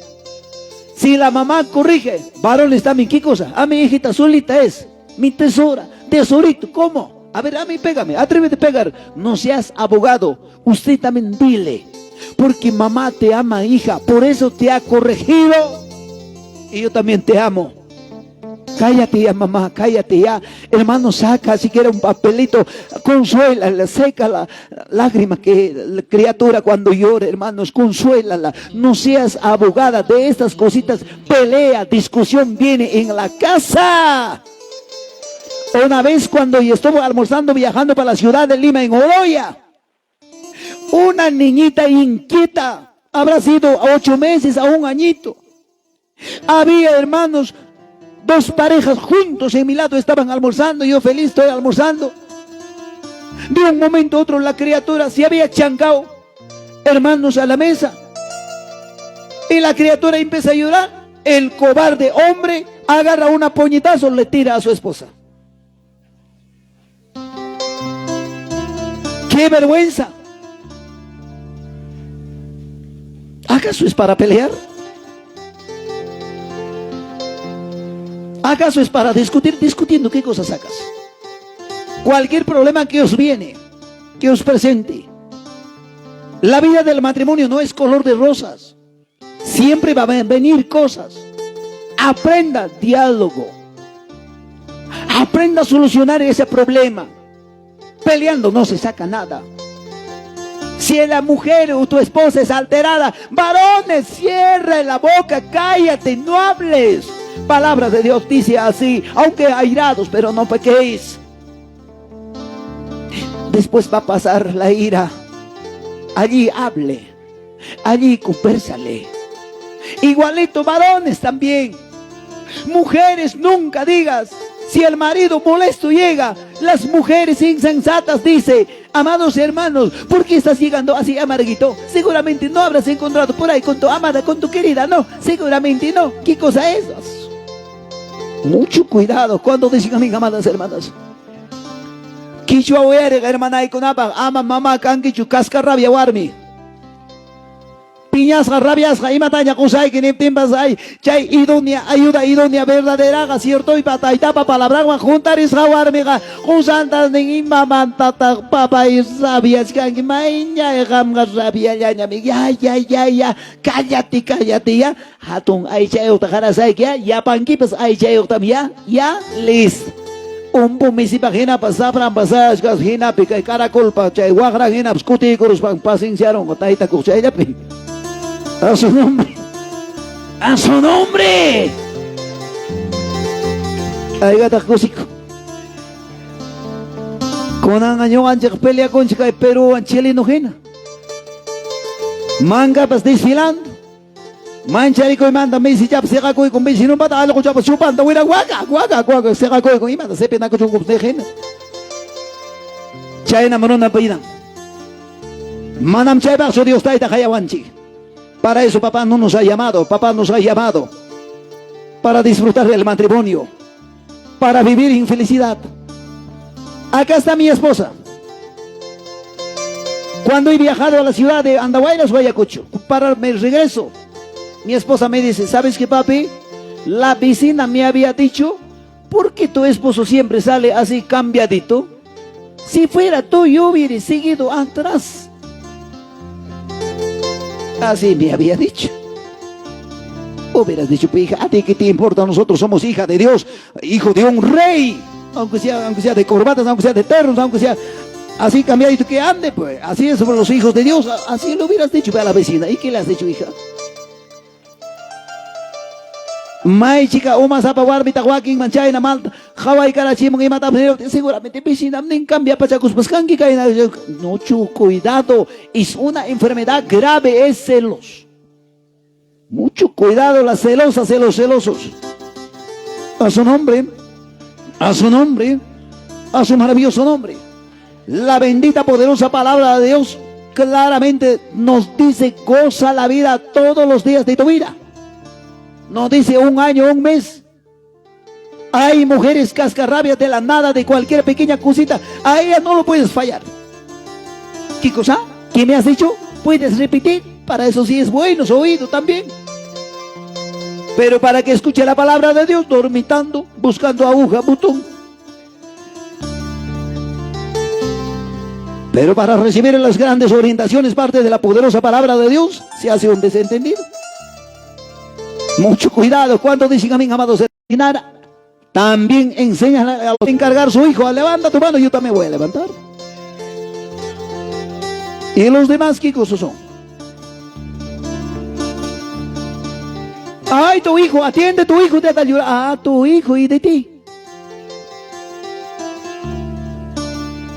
Si la mamá corrige, varones también, ¿qué cosa? A mi hijita solita es, mi tesorito, ¿cómo? A ver, a mí pégame, atrévete a pegar. No seas abogado, usted también dile, porque mamá te ama, hija, por eso te ha corregido, y yo también te amo. Cállate ya, mamá, cállate ya. Hermano, saca siquiera un papelito, consuélala, seca la lágrima que la criatura cuando llora, hermanos, consuélala. No seas abogada de estas cositas. Pelea, discusión viene en la casa. Una vez cuando yo estuve almorzando, viajando para la ciudad de Lima, en Oroya, una niñita inquieta, habrá sido 8 meses a 1 añito. Había, hermanos, 2 parejas juntos en mi lado, estaban almorzando, yo feliz estoy almorzando. De un momento a otro la criatura se había chancado, hermanos, a la mesa. Y la criatura empieza a llorar. El cobarde hombre agarra una puñetazo, le tira a su esposa. ¡Qué vergüenza! ¿Acaso es para pelear? ¿Acaso es para discutir? Discutiendo, ¿qué cosas sacas? Cualquier problema que os viene, que os presente. La vida del matrimonio no es color de rosas. Siempre va a venir cosas. Aprenda diálogo. Aprenda a solucionar ese problema. Peleando no se saca nada. Si la mujer o tu esposa es alterada, varones, cierra la boca, cállate, no hables. Palabra de Dios dice así: aunque airados, pero no pequéis. Después va a pasar la ira. Allí hable, allí conversale. Igualito varones también. Mujeres, nunca digas. Si el marido molesto llega, las mujeres insensatas dice: amados hermanos, ¿por qué estás llegando así amarguito? Seguramente no habrás encontrado por ahí con tu amada, con tu querida, no, seguramente no. ¿Qué cosa es esas? Mucho cuidado cuando dicen a mis amadas hermanas. Quichua huere, hermana, y con ama mamá, canquichu, casca rabia, warmi. Piñas, rabias, imataña, kusai, que ni timbas hay, chay, idónea, ayuda idónea, verdadera, cierto, y pataitapa, palabra, juntar y sawarmiga, kusantas, ni imamantata, papa, y sabias, que maña, y gamgas, rabia, ya, cállate, ya, hatun, ay, chay, otajarasai, ya, panquipas, ay, chay, otamia, ya, listo. Un pumisipa hina pasapran pasas gas hina pica caracol pa chay wagra hina skuti kurus pan pasinciaron taita kuchay pi. A su nombre. A su nombre. Ay gata kusiko. Konan año anjak pelea con chica Perú en Chile no hina. Manga pas desfilando. Manchari ko manda mesi jap sega ko con mesi no pata algo jap chupan da wira guaga sega ko con imanda se pena ko chup de gen. Chayna manona pida. Manam chay ba so Dios taita hayawanchi. Para eso papá no nos ha llamado, papá nos ha llamado para disfrutar del matrimonio, para vivir en felicidad. Acá está mi esposa. Cuando he viajado a la ciudad de Andahuaylas, Guayacucho, para mi regreso, mi esposa me dice: ¿sabes qué, papi? La vecina me había dicho: ¿por qué tu esposo siempre sale así cambiadito? Si fuera tú, yo hubiera seguido atrás. Así me había dicho. Hubieras dicho: pues, hija, ¿a ti qué te importa? Nosotros somos hija de Dios, hijo de un rey. Aunque sea de corbatas, aunque sea de ternos, aunque sea así cambiadito que ande, pues. Así es sobre los hijos de Dios. Así lo hubieras dicho a la vecina. ¿Y qué le has dicho, hija? May chica uma sapa warmi tawaking manchay na malta Hawaii karachi mga imata seguramente vecina nin cambia pachacus pascanqui caina. Mucho cuidado, es una enfermedad grave, es celos. Mucho cuidado, las celosas, celos celosos. A su nombre, a su nombre, a su maravilloso nombre. La bendita poderosa palabra de Dios claramente nos dice: goza la vida todos los días de tu vida. No dice 1 año, 1 mes. Hay mujeres cascarrabias de la nada, de cualquier pequeña cosita. A ellas no lo puedes fallar. ¿Qué cosa? ¿Qué me has dicho? ¿Puedes repetir? Para eso sí es bueno su oído también. Pero para que escuche la palabra de Dios, dormitando, buscando aguja, botón. Pero para recibir las grandes orientaciones, parte de la poderosa palabra de Dios, se hace un desentendido. Mucho cuidado cuando dicen a mis amados nada. También enseñan a encargar a su hijo: levanta tu mano, yo también voy a levantar. ¿Y los demás qué cosas son? Ay, tu hijo, atiende, tu hijo te está llorando. Ah, tu hijo y de ti.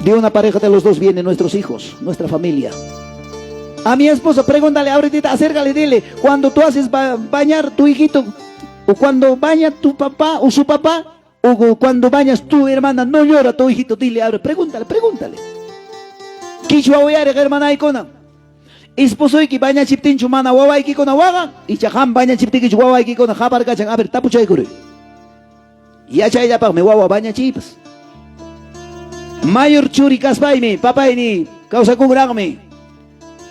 De una pareja de los dos vienen nuestros hijos, nuestra familia. A mi esposa, pregúntale ahorita, acércale, dile, cuando tú haces bañar tu hijito, o cuando baña tu papá o su papá, o cuando bañas tu hermana, no llora tu hijito, dile ahora, pregúntale. Kichwa oyare hermana ikona. Esposo y que baña chiptin chumana wawa y que con waga, y chaham baña chiptin que wawa y que con jabar cachan, a ver, tapu chay kure. Ya chay ya pa me wawa baña chipas. Mayor churi kaspaime, papay ni, causa kungragme.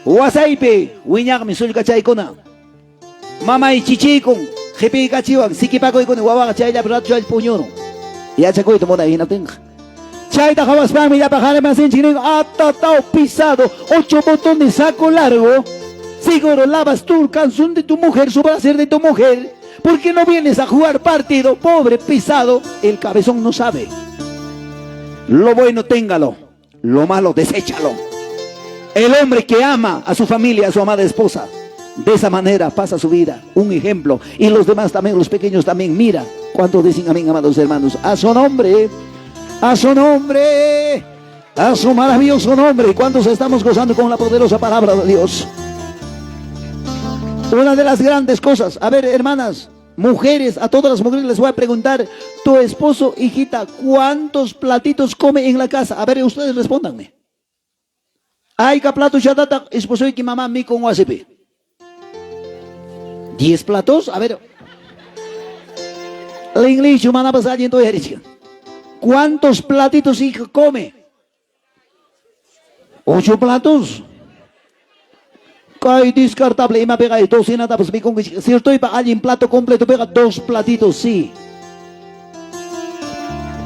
Wasaipe, wiñagme sulka chay kona. Mama y chichikon, jepe y cachiwan, sikipaco y con wawa chay ya brato chay puñoro. Ya chacoy to moda hina tenga. Chaita jawas pami ya pajare más en chino, atatao pisado, 8 botones saco largo. Seguro lavas tu canción de tu mujer, su placer de tu mujer. ¿Por qué no vienes a jugar partido? Pobre pisado, el cabezón no sabe. Lo bueno téngalo, lo malo deséchalo. El hombre que ama a su familia, a su amada esposa, de esa manera pasa su vida, un ejemplo. Y los demás también, los pequeños también, mira cuánto dicen amén, amados hermanos, a su nombre, a su nombre, a su maravilloso nombre. ¿Cuántos estamos gozando con la poderosa palabra de Dios? Una de las grandes cosas, a ver hermanas, mujeres, a todas las mujeres les voy a preguntar, tu esposo, hijita, ¿cuántos platitos come en la casa? A ver, ustedes respóndanme. Ay, ¿qué plato chatata? Esposo y que mamá mi con WhatsApp. 10 platos, a ver. La inglés, humana pasada y entonces, ¿cuántos platitos hija come? 8 platos. Cae descartable y me pega y 2 nada, pues si estoy para alguien plato completo, pega 2 platitos, sí.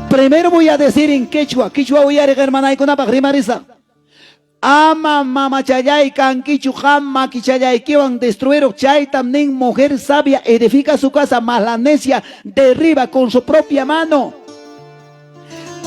Primero voy a decir en quechua voy a regar hermana y con una rimarisa. Ama mama chayay kan kichu jamma kichayay que van destruir chay también mujer sabia edifica su casa, más la necia derriba con su propia mano.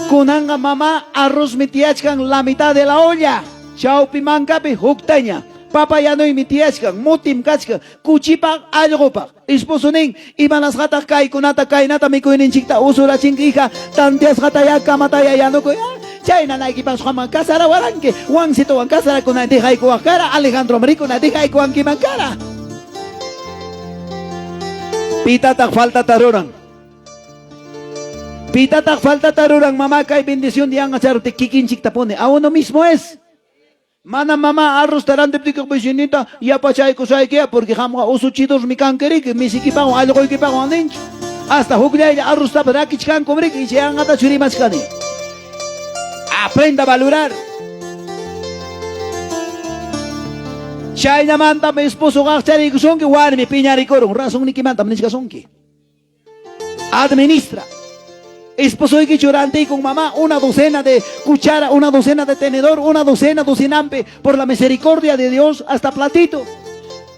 Kunanga mamá arroz mitiachkan la mitad de la olla. Chau pimancapi huktaña. Papa ya no imitiachkan, mutim kachkan, kuchipak algopak. Esposo nin, iban las gatas kai kunata kai nata mi kuinin chikta usura hija, tantias gata ya kamata ya no koy. Chayna na equipas Juan Casara Waranque, Juan Sito Juan Casara con Adeja y Coacara, Alejandro Marico Adeja y Juan Kimancara. Pitata falta taruran. Pitata falta taruran, mamá cae bendición de angacharte kikin chiktapone. A uno mismo es. Mana mamá arroz tarante ptica vecinita ya pachay cosay que porque jamás uso chidos mi cankeri que mi siquipago algo que pago anencho. Hasta juglia ya arroz tapara que chican cobre que se han ata churimas cani. Aprenda a valorar. Chayna manta mi esposo gachari sonki warmi piñari corón razón ni que manta mi sonki. Administra. Esposo y que llorante y con mamá una docena de cuchara, una docena de tenedor, una docena docinampe por la misericordia de Dios hasta platito.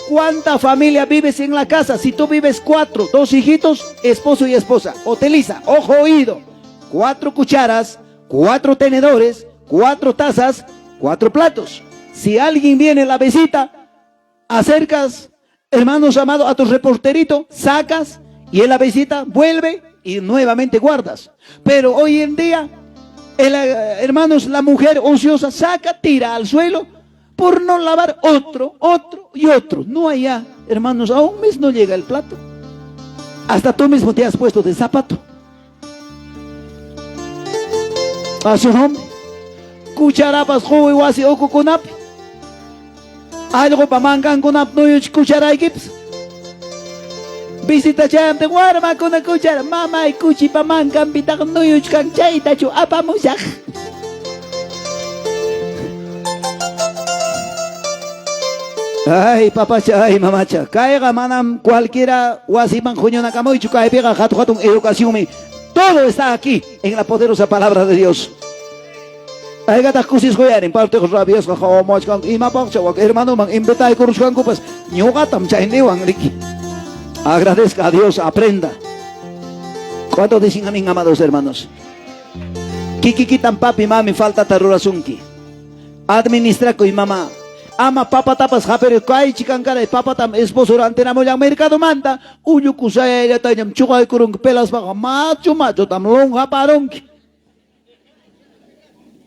¿Cuánta familia vives en la casa? Si tú vives 4, 2 hijitos, esposo y esposa. Utiliza, ojo oído, 4 cucharas, 4 tenedores, 4 tazas, 4 platos. Si alguien viene a la visita, acercas, hermanos amados, a tu reporterito, sacas y en la visita vuelve y nuevamente guardas. Pero hoy en día, hermanos, la mujer ociosa saca, tira al suelo por no lavar otro y otro. No allá, hermanos, a un mes no llega el plato. Hasta tú mismo te has puesto de zapato. A su nombre. Cucharapas, joven, guasi, oco, conapi. Algo pa mangan, conap, no yo cuchara y gips. Visita chayam te guarma con una cuchara. Mama y cuchi pa mangan, bitak, no yo chay, tachu, apa musak. Ay, papacha, ay, mamacha. Caiga, manam, cualquiera, guasiman, juñona, camoy, chucay, pega, jato, jato, educación, todo está aquí en la poderosa palabra de Dios. Ay, gata, cusis, goyar, en parte, rabias, jajo, mochkan, y mapacha, hermano, man, invita y coruscan, copas, ñogatam, chayneuan, riki. Agradezca a Dios, aprenda. ¿Cuánto dicen a mí, amados hermanos? Kikikitan papi, mami, falta tarurasunki. Administra con mamá. Ama papa tapas japere kai chicankara papa tam esposo antena moyang mercado manda uyu kusaya ya tanyam chukay kurung pelas baka macho tam long haparong.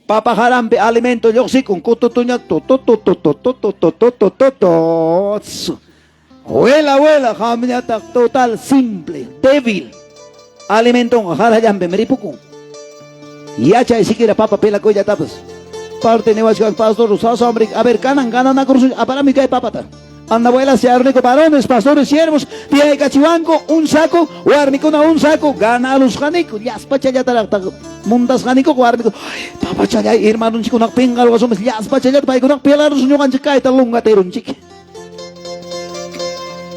Papa jarambe alimento yoxi con cototuña Abuela, jaminata total simple, débil. Alimento jarayambe meripuku. Yacha y siquiera papa pela coya tapas. Parte nevación pastor usados hombre. A ver, ganan una cruz. A para mi cae papata. Anda abuela, se arnico varones, pastores, siervos. Tía de cachivanco, un saco. O arnicona un saco. Gana a los janicos. Ya, spacha ya tarata. Mundas janico, o arnico. Papa chaya, hermano, un chico, una pinga, algo así. Ya, spacha ya, para que una piela, los niños ganchica y tal, un gatero, un chique.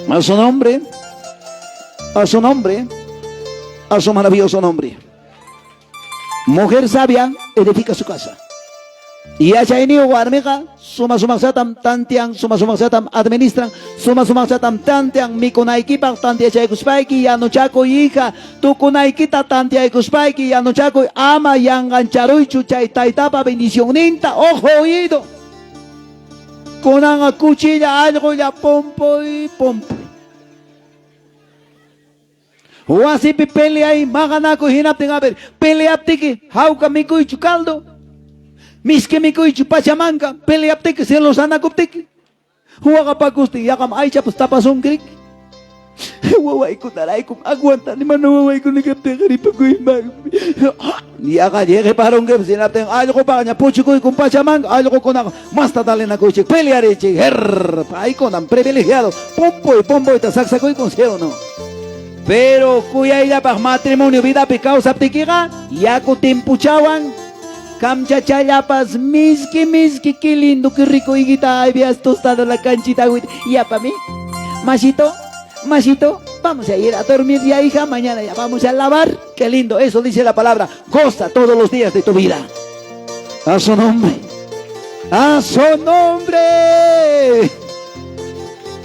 A su nombre. A su nombre. A su maravilloso nombre. Mujer sabia edifica su casa. Y allá en Guarmega, suma satam tantian, suma satam administran, suma satam tantian, mi kunaikipa tantia chaykuspaiki, ya no chaco hija, tu kunaikita tantia kuspaiki, ya no chaco ama yangancharuichu chay taitapa bendición ninta, ojo oído. Con una cuchilla algo ya pompo y pompo. O así pelea y maganako hinapten a ver, peleaptiki, hauka miku y chucaldo. Miske miku y chupachamanca, peleaptiki, se los anacoptiki. Huaga pacusti, yagam aicha, pues tapas un cric. Huawai kunaray kum aguanta, ni mano huawai kunikapte garipaku y mag. Ni haga llegue para un grep, sin apten, algo pagaña, puchico y cumpachamanga, algo con agua, más tatale na coche, peleareche, herr, ahí con un privilegiado, pompo y tasaxaco y consejo, no. Pero cuya ella para matrimonio vida pecado saptiquiga ya cotempuchawan camchachayapas miski qué lindo qué rico higuita habías tostado la canchita ya para mí masito vamos a ir a dormir ya hija mañana ya vamos a lavar qué lindo eso dice la palabra goza todos los días de tu vida a su nombre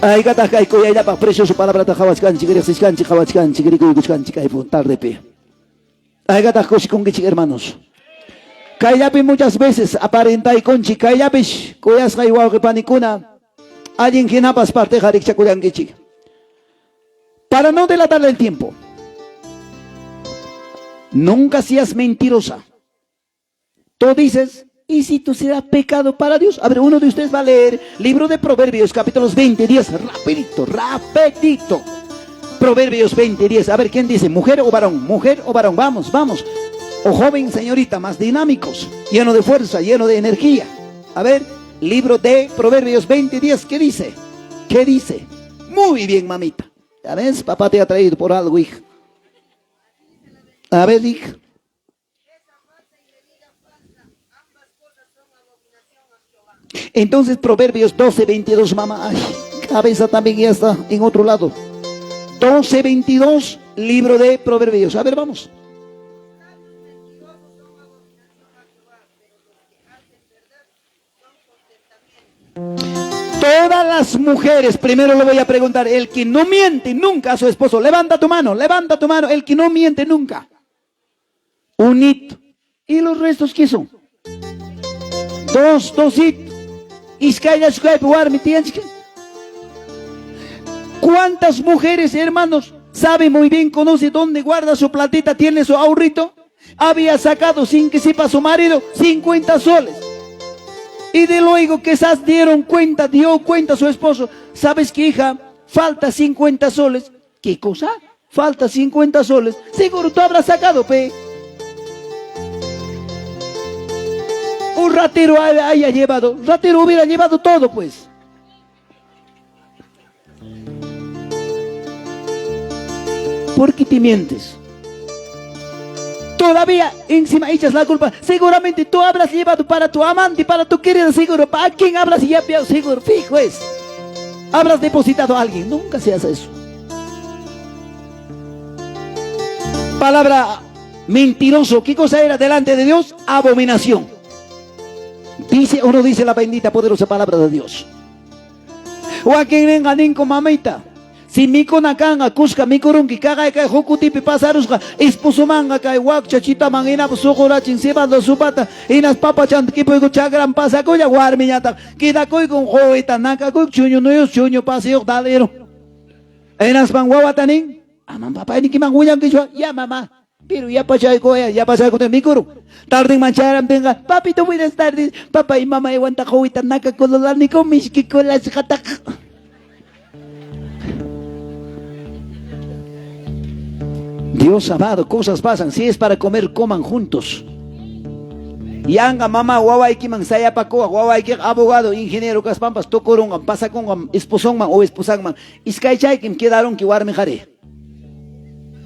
ay gata kai ko ya pa precio su palabra ta hawaskan chigiri siskan chigawaskan chigiri ko guskan chikai po tarde pe ay gata ko si con hermanos kayapi muchas veces aparenta y conchi kayapish koyas kaywa que panicuna alguien que napas parte harik chakuyan gichi para no delatarle el tiempo nunca seas mentirosa tú dices. ¿Y si tú serás pecado para Dios? A ver, uno de ustedes va a leer libro de Proverbios, capítulos 20, 10, rapidito. Proverbios 20, 10. A ver, ¿quién dice? ¿Mujer o varón? Vamos. O joven, señorita, más dinámicos, lleno de fuerza, lleno de energía. A ver, libro de Proverbios 20, 10. ¿Qué dice? Muy bien, mamita. ¿Ya ves? Papá te ha traído por algo, hija. A ver, hija. Entonces Proverbios 12, 22, mamá, ay, cabeza también ya está en otro lado. 12, 22, libro de Proverbios. A ver, vamos. Todas las mujeres, primero le voy a preguntar, el que no miente nunca a su esposo, levanta tu mano, el que no miente nunca. Un hito. ¿Y los restos qué son? Dos hitos. ¿Cuántas mujeres, hermanos, sabe muy bien, conoce dónde guarda su platita, tiene su ahorrito? Había sacado sin que sepa su marido 50 soles. Y de luego que esas dio cuenta su esposo. ¿Sabes qué, hija? Falta 50 soles. ¿Qué cosa? Falta 50 soles. Seguro tú habrás sacado, pe. Un ratero haya llevado, ratero hubiera llevado todo, pues. ¿Por qué te mientes? Todavía encima echas la culpa. Seguramente tú habrás llevado para tu amante, para tu querida, seguro. ¿Para quién habrás llevado? Seguro, fijo es. Habrás depositado a alguien. Nunca se hace eso. Palabra mentiroso. ¿Qué cosa era delante de Dios? Abominación. Dice o no dice la bendita poderosa palabra de Dios. O a quien venga con mamita. Si mi conacanga, cusca, mi corunki, caga, cae, jocutipi, pasarusca, esposo manga, cae, guac, chachita, mangina, socorra, chinseba, dos supata, y las papas chantiquipo, y chagran, pasa, coya, guarmiñata, queda coi con joeta, naca, coi, chuño, no es chuño, paseo, dalero. En las panguabatanín, aman papá, ni que manguyan que yo, ya mamá, Pero ya pasó con mi coro. Tarde mancharan, venga, papito, buenas tardes. Papá y mamá, aguanta, jovita, naca, colodar, ni con mis que con las jatak. Dios amado, cosas pasan. Si es para comer, coman juntos. Yanga mamá, guawai que man saya pacoa, guawai que abogado, ingeniero, caspampas, tocoron, pasa con esposón man o esposang man. Iskay chay que quedaron que warme jare.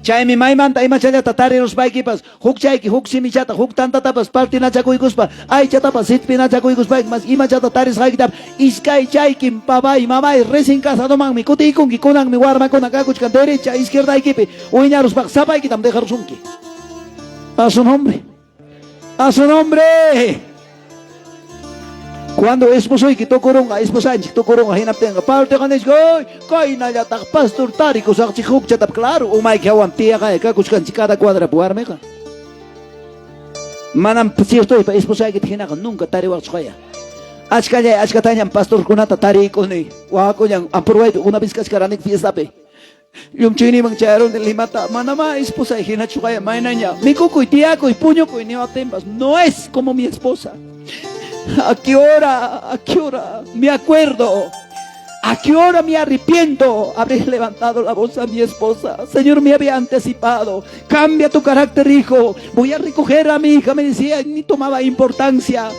Chay mi mai manta, ima chaya tatari los baikipas, huk chay que huk simichata, huk tanta tapas, party na chaco y guspa, ay chatapas, sitpi na chaco y guspa, mas ima chata taris haikitap, iskay chay que papa y mamá y recién casado man, mi kuti con que conan mi warma con acá cuchcan derecha, izquierda equipe, uña los bak, sapa y quitam dejar sunki. A su nombre. A su nombre. Cuando esposo y que tocoronga, esposa y tocoronga, hinap tenga, parte ganes goy, kay na ya tak pastor tariko sa chikuk chatap claro, o may kawan tia kay kakuskan chikada cuadra puarme ka. Manam cierto y esposa y que tinaka nunca tariwak chaya. Achkaya, achkatanya pastor kunata tariko ni, wako yang aproveito una vez cascaranik fiesta pe. Yung chini mang charon de limata, manama esposa y hinachukaya, mainanya, mi cuco y tiaco y puño y ni atembas, no es como mi esposa. ¿A qué hora me acuerdo? ¿A qué hora me arrepiento haber levantado la voz a mi esposa? Señor, me había anticipado. Cambia tu carácter, hijo. Voy a recoger a mi hija. Me decía, ni tomaba importancia.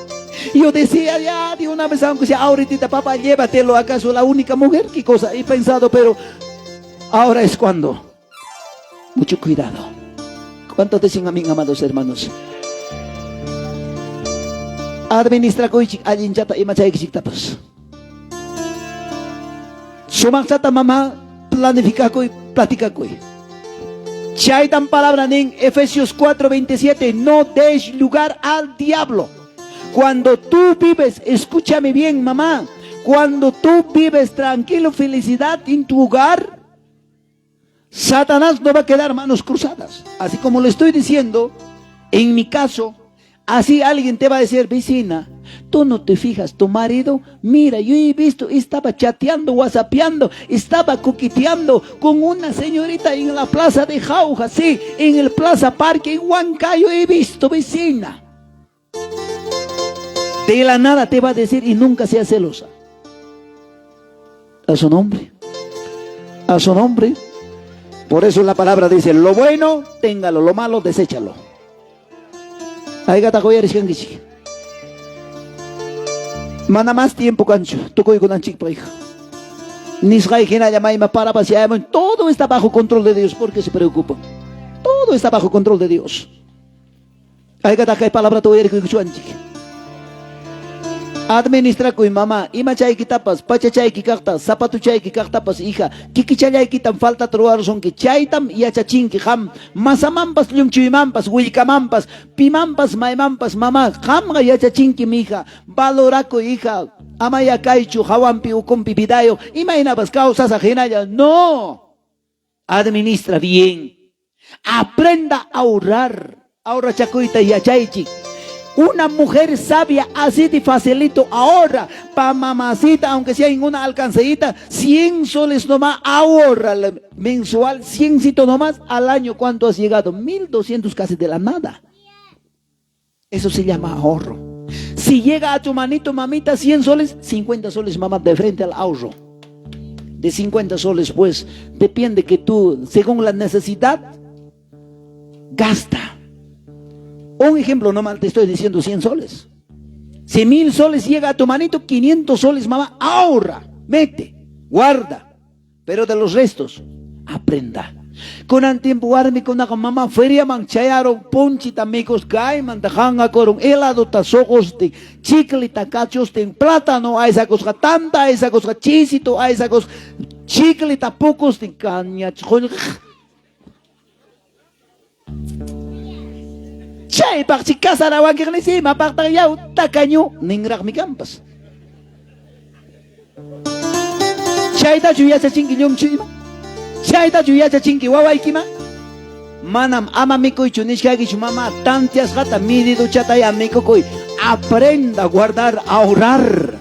Y yo decía, ya, de una vez, aunque sea ahorita, papá, llévatelo. ¿Acaso la única mujer? ¿Qué cosa? He pensado, pero ahora es cuando. Mucho cuidado. ¿Cuántos dicen a mí, amados hermanos? Administra koichik alin chata imachay kichik tapas. Sumak chata mama planifica koy, platica koy. Chaitan palabra en Efesios 4:27, no des lugar al diablo. Cuando tú vives, escúchame bien mamá, cuando tú vives tranquilo, felicidad en tu hogar, Satanás no va a quedar manos cruzadas. Así como lo estoy diciendo, en mi caso, así alguien te va a decir, vecina, tú no te fijas, tu marido, mira, yo he visto, estaba chateando, whatsappeando, estaba coqueteando con una señorita en la plaza de Jauja, sí, en el plaza parque, en Huancayo, he visto, vecina. De la nada te va a decir y nunca sea celosa. A su nombre. A su nombre. Por eso la palabra dice, lo bueno, téngalo, lo malo, deséchalo. Ahí gata koy eres kangichi. Mana más tiempo cancho, tocoy con anchik paija. Nisgai kina llamay ma para pasear, todo está bajo control de Dios, ¿por qué se preocupa? Todo está bajo control de Dios. Ahí gata kay palabra to eres kangichi. Administra koy mamá, ima chay kitapas, pacha chay kikaktas, zapato chay kikaktapas, hija, kikichay kitam falta troar son que chaytam y achachinki ham, masamampas, lumchuyamampas, wilkamampas, pimampas, maimampas, mamá, hamga y achachinki mi hija, valoraco hija, amaya kaichu, hawampi, ukumpi, pidayo, imainabas causas ajenaya, no, administra bien, aprenda a ahorrar, ahorra chacoita y achaychik. Una mujer sabia así de facilito ahorra pa mamacita, aunque sea en una alcancedita, 100 soles nomás ahorra mensual, 100 nomás al año. ¿Cuánto has llegado? 1200 casi de la nada. Eso se llama ahorro. Si llega a tu manito, mamita, 100 soles, 50 soles mamá de frente al ahorro. De 50 soles pues depende que tú, según la necesidad, gasta. Un ejemplo nomás te estoy diciendo 100 soles. Si 1000 soles llega a tu manito, 500 soles mamá, ahorra, mete, guarda. Pero de los restos, aprenda. Con antiempo armi con una mamá feria manchayaron, ponchita mecos cae, mantajanga coron, helado tasojos, chicle tacachos, plátano, a esa cosa tanta, a esa cosa chisito, a esa cosa chicle tapocos, caña, chay pak si kasarawan kini si mapaktayaw takanyo ningrak mi kampas. Chay ta juya sa chingi nyom chima. Chay ta juya sa chingi waway kima. Manam ama mikoy chunish kagi chumama tantias gata midido chataya mikoy. Aprenda a guardar, a ahorrar.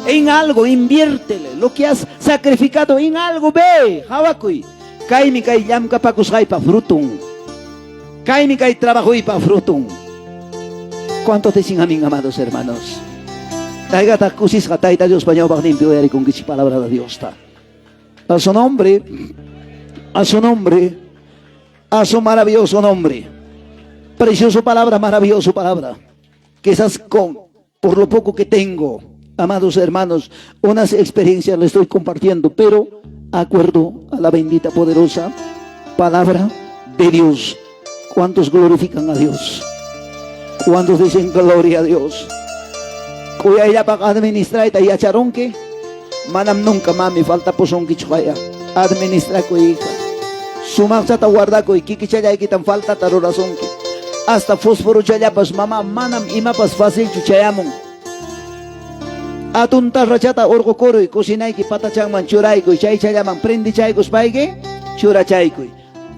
En algo inviértele. Lo que has sacrificado en algo ve. Hawakoy. Kay mi kay yam kapakusay pa frutong. Caimi kay trabajo y pa fruto. ¿Cuántos dicen amén, amados hermanos? Taiga ta kusis kataita Dios pañao limpio y con que palabra de Dios está. A su nombre, a su nombre, a su maravilloso nombre. Precioso palabra, maravilloso palabra. Quizás por lo poco que tengo, amados hermanos, unas experiencias les estoy compartiendo, pero acuerdo a la bendita, poderosa palabra de Dios. ¿Cuántos glorifican a Dios? ¿Cuántos dicen gloria a Dios? Kuya ella para administrar y acharon que manam nunca mami falta posong kichukaya administra ko hija sumak sa tawarda ko ikikichaya ikitan falta tarorazon que hasta fósforo chayapas mama manam imapas fácil chuchayamon atunta rachata orgo koro y cocinay que patachang man churay ko chay chayaman prendi chay ko spayge chura chay ko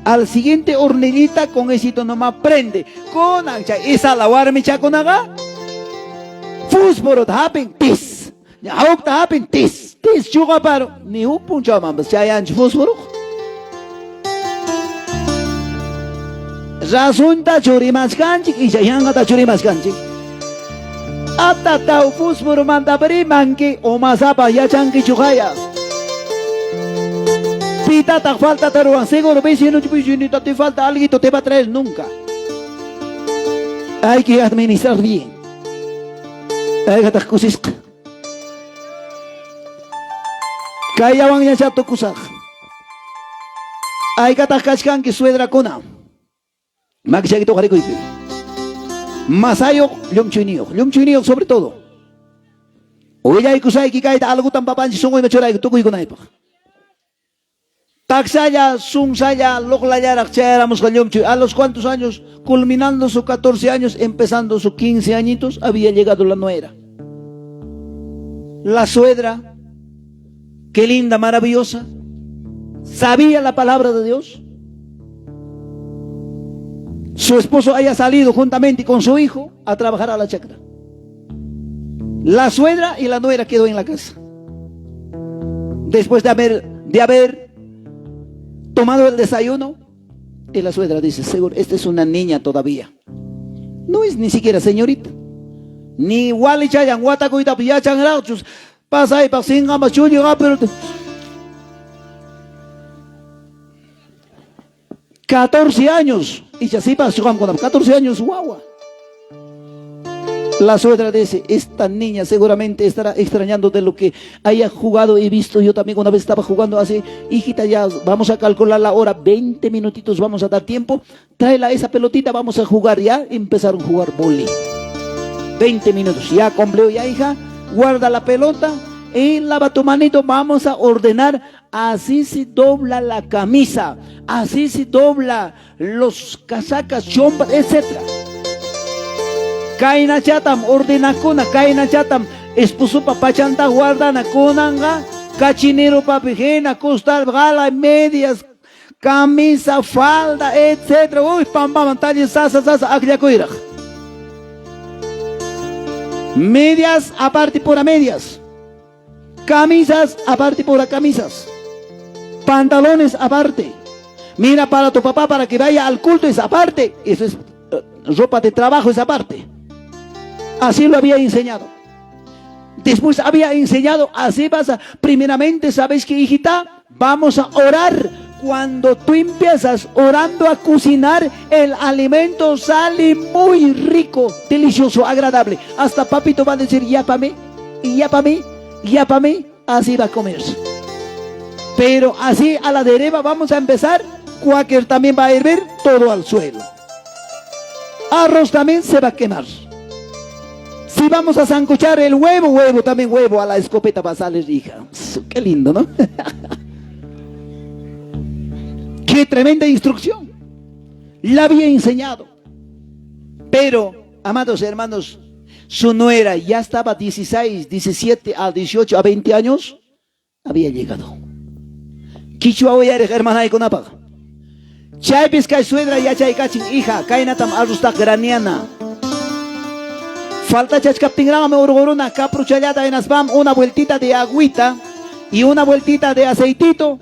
al siguiente hornillita con éxito nomás prende con esa la warmi chakonaga fósforo tapin tis hauk tapin tis juga paro ni upun chaman bas chayan fósforo rasunta churimas kanchik y chayanga ta churimas kanchik ata tau fósforo manda beri manki o masapa ya chanki chukaya pita tak falta taruan seguro vecino chupichinito te falta algo te va a traer nunca hay que administrar bien. Ay katak kusis kaya wang yan siya tukusak ay katak kachkan ki suedra kona magsya ito karikoy masayok lumchuniyok sobre todo o ella ikusay ki kahit algo tan papansi sungoy machuray tukoy ko na ipak taksaya sungsaya loklayara chayaramos con lumchuy a los cuantos años culminando sus 14 años, empezando sus 15 añitos, había llegado la nuera. La suegra, qué linda, maravillosa, sabía la palabra de Dios. Su esposo haya salido juntamente con su hijo a trabajar a la chacra. La suegra y la nuera quedó en la casa. Después de haber tomado el desayuno, y la suegra dice, seguro, esta es una niña todavía. No es ni siquiera señorita. Ni wali chayan, watakoita, piyachan rauchus, pasa ahí, pasinga, machuyo, pero 14 años. Y ya sí pasó con 14 años, guagua. La suegra dice, esta niña seguramente estará extrañando de lo que haya jugado y visto. Yo también una vez estaba jugando así, hijita, ya vamos a calcular la hora, 20 minutitos vamos a dar tiempo, tráela esa pelotita, vamos a jugar ya. Empezaron a jugar boli. 20 minutos, ya cumplió ya hija, guarda la pelota y lava tu manito, vamos a ordenar. Así se dobla la camisa, así se dobla los casacas, chompas, etcétera. Kaina chatam ordena kuna, kaina chatam esposo papachanta guardana kunanga, cachinero papijena, costal, gala, medias, camisa, falda, etcétera. Uy, pamba, mantalla, sasa, agriacoira. Medias aparte por medias, camisas aparte por camisas, pantalones aparte. Mira, para tu papá, para que vaya al culto es aparte. Eso es ropa de trabajo, es aparte. Así lo había enseñado. Después había enseñado, así vas a, primeramente, ¿sabes qué, hijita? Vamos a orar. Cuando tú empiezas orando a cocinar, el alimento sale muy rico, delicioso, agradable. Hasta papito va a decir, ya para mí, y ya para mí, ya para mí, así va a comerse. Pero así a la deriva vamos a empezar, cualquier también va a hervir todo al suelo. Arroz también se va a quemar. Si vamos a sancochar el huevo, también huevo a la escopeta va a salir, hija. Qué lindo, ¿no? Qué tremenda instrucción. La había enseñado. Pero, amados hermanos, su nuera ya estaba 16, 17, a 18, a 20 años. Había llegado. Quichua hoy eres hermana y con apaga. Chay pesca suegra ya chay cachin, hija, kainatam arrosta graniana. Falta chachkaptingrama orgoruna, capruchallada en asbam, una vueltita de agüita y una vueltita de aceitito.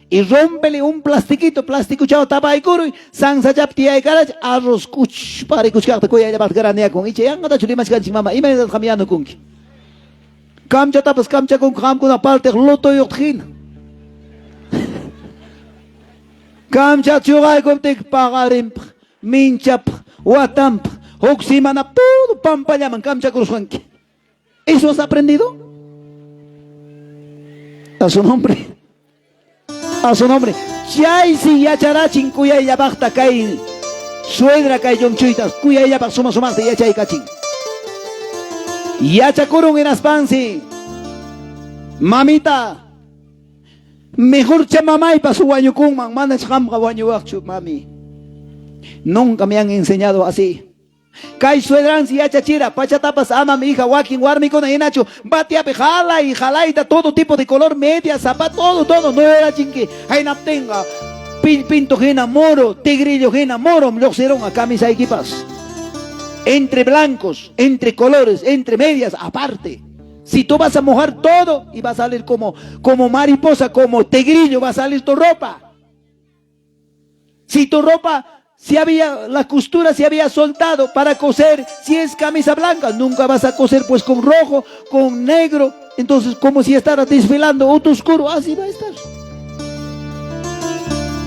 y rómpele un plastiquito, plástico chao tapa y curo, sansa chap tía y carach, arroz kuch, para kuchkakta kuya ya bat garanea con iche, yang ada chuli mas ganchi mama, ima ya cambiando con ki. Kamcha tapas kamcha con kam con aparte loto yotkin. Kamcha chugay con tek pagarim, minchap, watamp, oximana, todo pampayaman, kamcha cruzanki. ¿Eso has aprendido? A su nombre. A su nombre. Chay si ya charachin cuya ya basta kay suegra kay yomchuitas cuya ya basta suma sumarte ya chay kachin. Ya chakurun en aspansi. Mamita. Mejor che mamay pa su baño kung man manas hamga baño wakchu mami. Nunca me han enseñado así. Kay suedran si ya chachira, pachatapas ama mi hija, wakin, warmi con enacho, bateape, jala y jalaita, todo tipo de color, media, zapato, todo, no era chinque, hay naptenga, pinto gena moro, tigrillo gena moro, lo serán a camisa equipas. Entre blancos, entre colores, entre medias, aparte. Si tú vas a mojar todo y va a salir como mariposa, como tigrillo, va a salir tu ropa. Si tu ropa, si había la costura, si había soltado para coser, si es camisa blanca, nunca vas a coser pues con rojo, con negro, entonces como si estaras desfilando otro oscuro, así va a estar.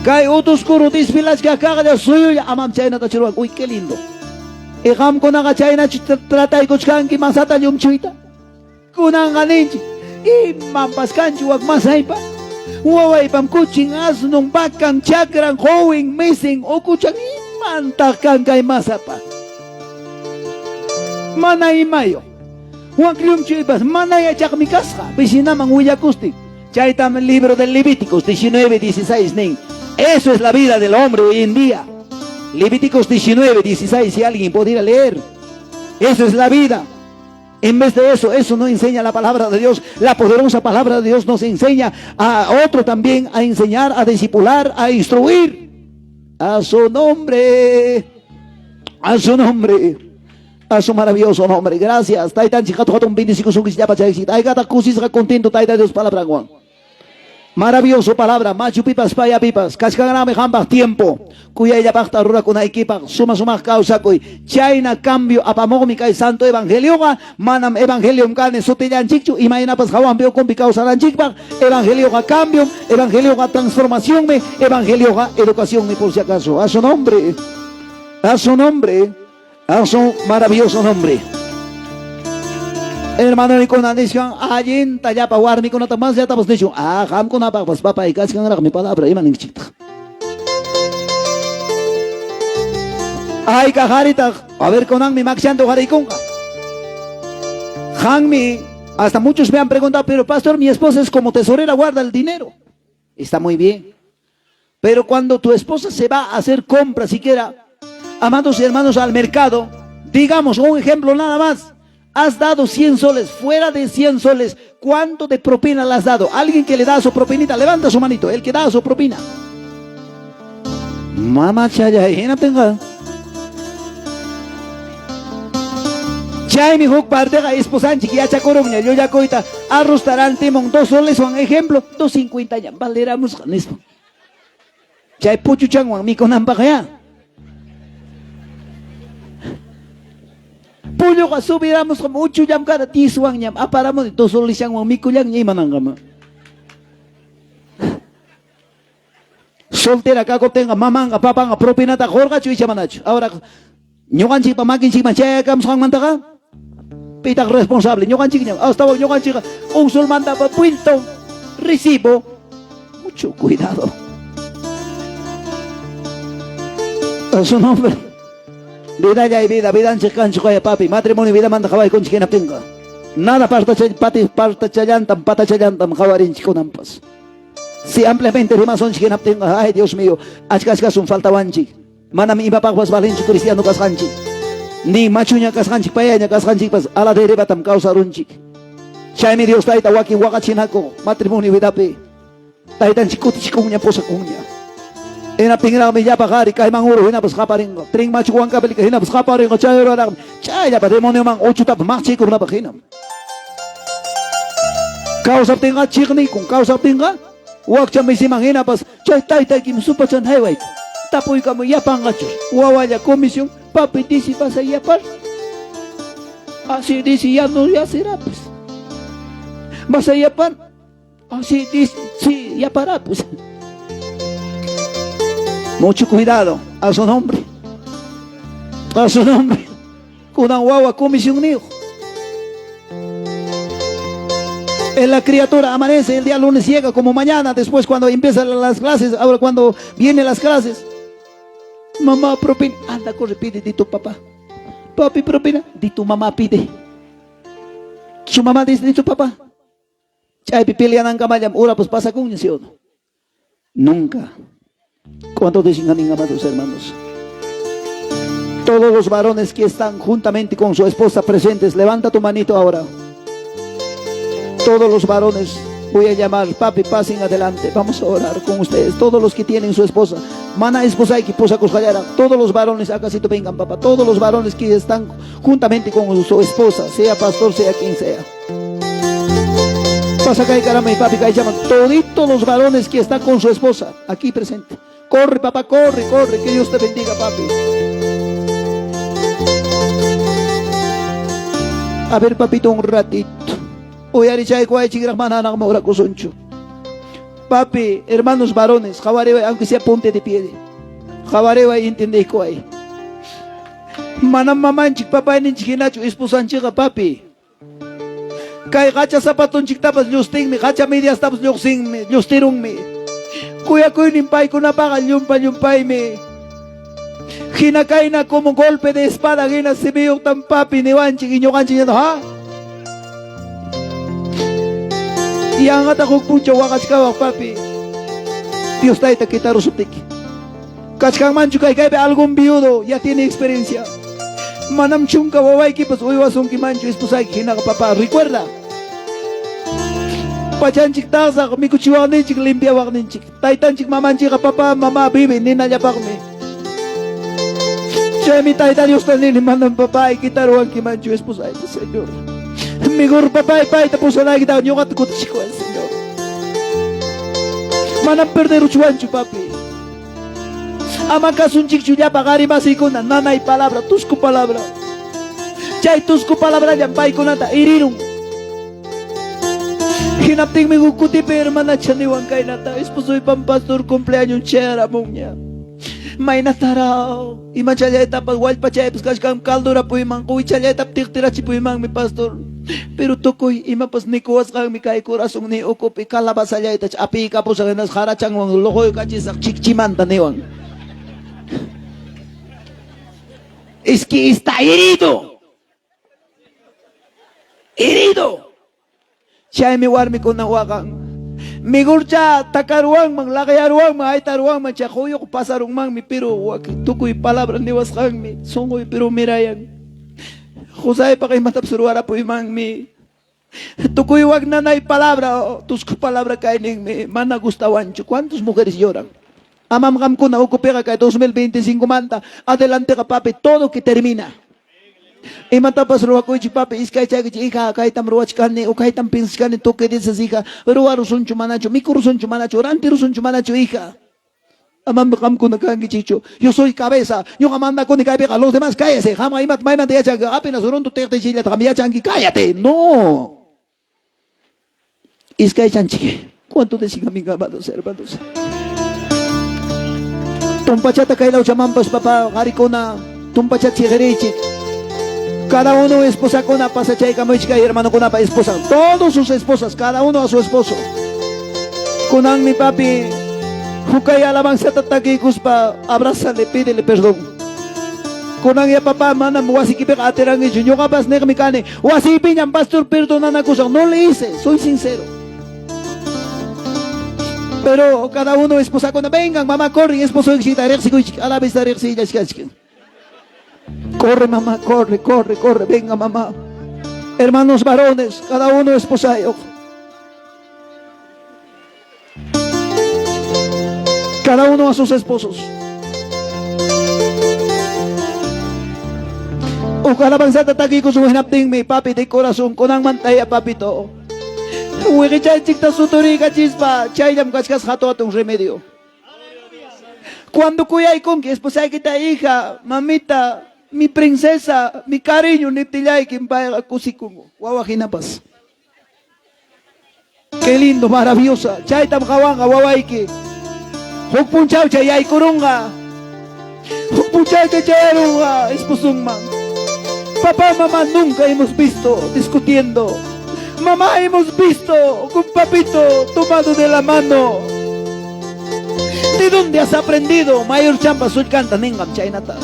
Cae otro oscuro, desfilas que acá de suyo, amam chayna tachiruan, uy qué lindo. Ejam con aga chayna trata y cochkanki masata yumchuita, con anganinchi, y mampas canchi wak masaipa. Huawei pam kuching asnong bakang chakran hoing missing o kuchang imantakan kay masapa. Manay mayo. Huwag liyong chibas, manay achak mi kasha. Pisinamang huyakustik. Chaitam el libro del Levíticos 19:16 ning. Eso es la vida del hombre hoy en día. Levíticos 19:16, si alguien pudiera leer. Eso es la vida. En vez de eso, eso no enseña la palabra de Dios. La poderosa palabra de Dios nos enseña a otro también a enseñar, a discipular, a instruir. A su nombre. A su nombre. A su maravilloso nombre. Gracias. Taitan chicato un 25 sugis ya para exit. Ay gata cusis contento taita Dios palabra Juan. Maravilloso palabra, machu pipas, paya pipas, cascagrame jamba tiempo, cuya ella pacta rura con equipa, suma causa cuy, China cambio apamómica y santo evangelio, manam evangelium cane sotellan chichu, y mañana pas jawan veo con causa lan chikpa, evangelio cambio, evangelio transformación me, evangelio educación me por si acaso, a su nombre, a su nombre, a su maravilloso nombre. Hermano ni con anisión allí talla pa warmi con otra más ya estamos dicho ham con apa pues papá y casi con mi palabra iman en chita ay cajarita a ver con mi maxiando jariconga Hanmi hasta muchos me han preguntado pero pastor mi esposa es como tesorera guarda el dinero está muy bien pero cuando tu esposa se va a hacer compras siquiera amados hermanos al mercado digamos un ejemplo nada más. Has dado 100 soles, fuera de 100 soles, ¿cuánto de propina le has dado? Alguien que le da su propinita, levanta su manito, el que da su propina. Mamá chaya, no tenga. Chay mi hook partega esposanchi que ya chacoromña, yo ya coita, arroz tarán timón, 2 soles, un ejemplo, 2.50 ya, valeramos con esto. Chay puchu changuan, mi con ya. Pulo ka subiramos como mucho jam kada tisuang nyam aparamo dito solisang wang mikulang niya manangama. Soltera kako tenga mamanga papanga propinata jorga chui chamanacho. Ahora nyokan chi pamakin chi manche kam sang mantaka. Pitak responsable nyokan chi nyam. Hasta nyokan chi un sol manda pa puinto recibo. Mucho cuidado. A su nombre. Vida ya y vida en chican chucaya papi, matrimonio vida manda jabay con chiquena tenga. Nada parta chayantam, pata chayantam, jabarin chiconampas. Si ampliamente rimas son chiquena tenga, ay Dios mío, achkas un falta wanchi. Manam iba pagwas valenchi cristiano kashanchi. Ni machuña kashanchi payaña kashanchi pas, ala de rebatam causa runchi. Chaimi Dios taita waki wakachinako, matrimonio vida pe. Taitan chikuti chikunya posa kunya. Ena pingra mi ya pagari kay manguro hina pas kaparingo tring machuan kabeli hina pas kaparingo chayro na chaya pa demonyo mang 8 tap machi kurna pa hina kausap tinga chikni kung kausap tinga Wakcha me imagina pas, chay taita kim supachan highway. Tapoy kamo yapan gacho. Wawaya comisión, papi dice vas a yapar. Así dice ya no ya será pues. Vas a yapar. Así dice, sí, yapará pues. Mucho cuidado a su nombre. A su nombre. Con guagua comisión niño. La criatura amanece, el día lunes llega como mañana, después cuando empiezan las clases, ahora cuando vienen las clases. Mamá propina, anda, corre, pide de tu papá. Papi propina, de tu mamá pide. Su mamá dice de tu papá. Chay pipilian ang kamayam, ora pues pasa con ¿sí? Nunca. ¿Cuántos dicen amén, amados hermanos? Todos los varones que están juntamente con su esposa presentes, levanta tu manito ahora. Todos los varones, voy a llamar, papi, pasen adelante, vamos a orar con ustedes. Todos los que tienen su esposa, mana esposa y que posa coscallara, todos los varones, acá si vengan, papá, todos los varones que están juntamente con su esposa, sea pastor, sea quien sea. Pasa acá y caramba, y papi, acá y llaman, toditos los varones que están con su esposa, aquí presente. Corre, papá, corre, corre, que Dios te bendiga, papi. A ver, papito, un ratito. Hoy haré cuay chigra manana ahora cosoncho. Papi, hermanos varones, jabareva, aunque sea ponte de pie. Jabareva y entiende cuay. Manam mamanchik, papá en chinacho, esposanchiga, papi. Kay gacha zapaton chiktapas, lustingme, gacha medias tapas, lustingme, lustirungme. Kuya kuy pai con apaga, yumpay me. Gina kaina como golpe de espada, gina se veo tan papi, ni wanchik, y ñoganchik, ha. Y angata con pucho wagachkawa papi. Dios taita quitaros su tiki. Kachkan manchu kai algún viudo ya tiene experiencia. Manam chunka wawai ki pues hoy wasun ki manchu esposa ki hinaga papá. Recuerda. Pachanchik taza mi kuchiwagninchik limpia wagninchik. Taitanchik mamanchik papá mamá vive nina yapagme. Chemi taita Dios tanini manam papá y quitaron ki manchu esposa ki Señor. Migor papá y pai tapos na kita nyo kat kutchiko el Señor. Manam perder uchuanchu papi. Ama kasunchik chuya pagari masikuna nana y palabra tusku palabra. Chay tusku palabra yan pai kunata irirung. Hinapting mi gukuti pe hermana chaniwan kay nata. Esposo y pan pastor cumpleaños chera munya. May natarao. Iman chalya etapas wal pa chay pues kashkam kaldura po imang kuwi chalya etap tiktirachi po imang mi pastor. Pero tokoy ima pas ni kuwas kang mi kay kurasong ni ukop ikalabasaya itach api ka po sa kanas harachang wang lokoy kachisak chikchimanta niwang. Es que está herido. Herido. Siya mi warmi ko na wakang. Migurcha takaruang mang lakayaruang mang aitaruang mang chakoyo ko pasarong mang mi pero wak tukoy palabra niwas kang mi songoy pero mirayan. Josay pa kay matapsuruara po imang mi. Tukoy wag nanay palabra, tusco palabra kaining mi mana gustawancho. ¿Cuántas mujeres lloran? Amam kam ko na ukupera kay 2025 manta. Adelante ka papi, todo que termina. Imatapas ruwa ko papi, iskay chay ika kay tam ruwach kani o kay tam pins kani to que dices hija, ruwa rusun chumanacho, miku rusun chumanacho, ranti rusun chumanacho hija. Amam kam ko nakangi chicho. Yo soy cabeza. Yo amanda ko ni cabeza. Los demás cállese. Jama imat maiman te yacha apenas uron tu te chile también changi cállate. No. Iskay chanchi. ¿Cuánto decían mis amados hermanos? Tumpachata kay lau chamampas papá harikona. Tumpachat sigerechi. Cada uno esposa con una pasa chay kamoichka y hermano con una esposa. Todos sus esposas, cada uno a su esposo. Kunan mi papi. Hukay alabanza tataki kuspa, abrázale, pídele perdón. Kunang ya papá, manam, wasikipik aterang ito. Yo kapas nekmikane, wasipin pastor, perdonan ako siya. No le hice, soy sincero. Pero cada uno esposa ko na, vengan, mamá, corre, esposo, alabis na reksita, corre, mamá, corre, corre, corre, venga, mamá. Hermanos varones, cada uno esposa yo. Cada uno a sus esposos. O kalabansata tagi ko suhinapting mi papi de corazón con ang mantaya papito. Huequechanchikta sutoriga chispa, chayllam kachkas hatun remedio. Cuando kuyaykunki esposaykita hija, mamita, mi princesa, mi cariño, niptillaykin payqa kusikungu, wawajinapas. Qué lindo, maravillosa. Chaytam qawanga wawayki. Huk punchawcha yaykurunga. Huk punchawcha chayarunga esposunman. Papá, mamá nunca hemos visto discutiendo. Mamá hemos visto con papito tomado de la mano. ¿De dónde has aprendido? Mayor champa sulcanta ningam chaynata.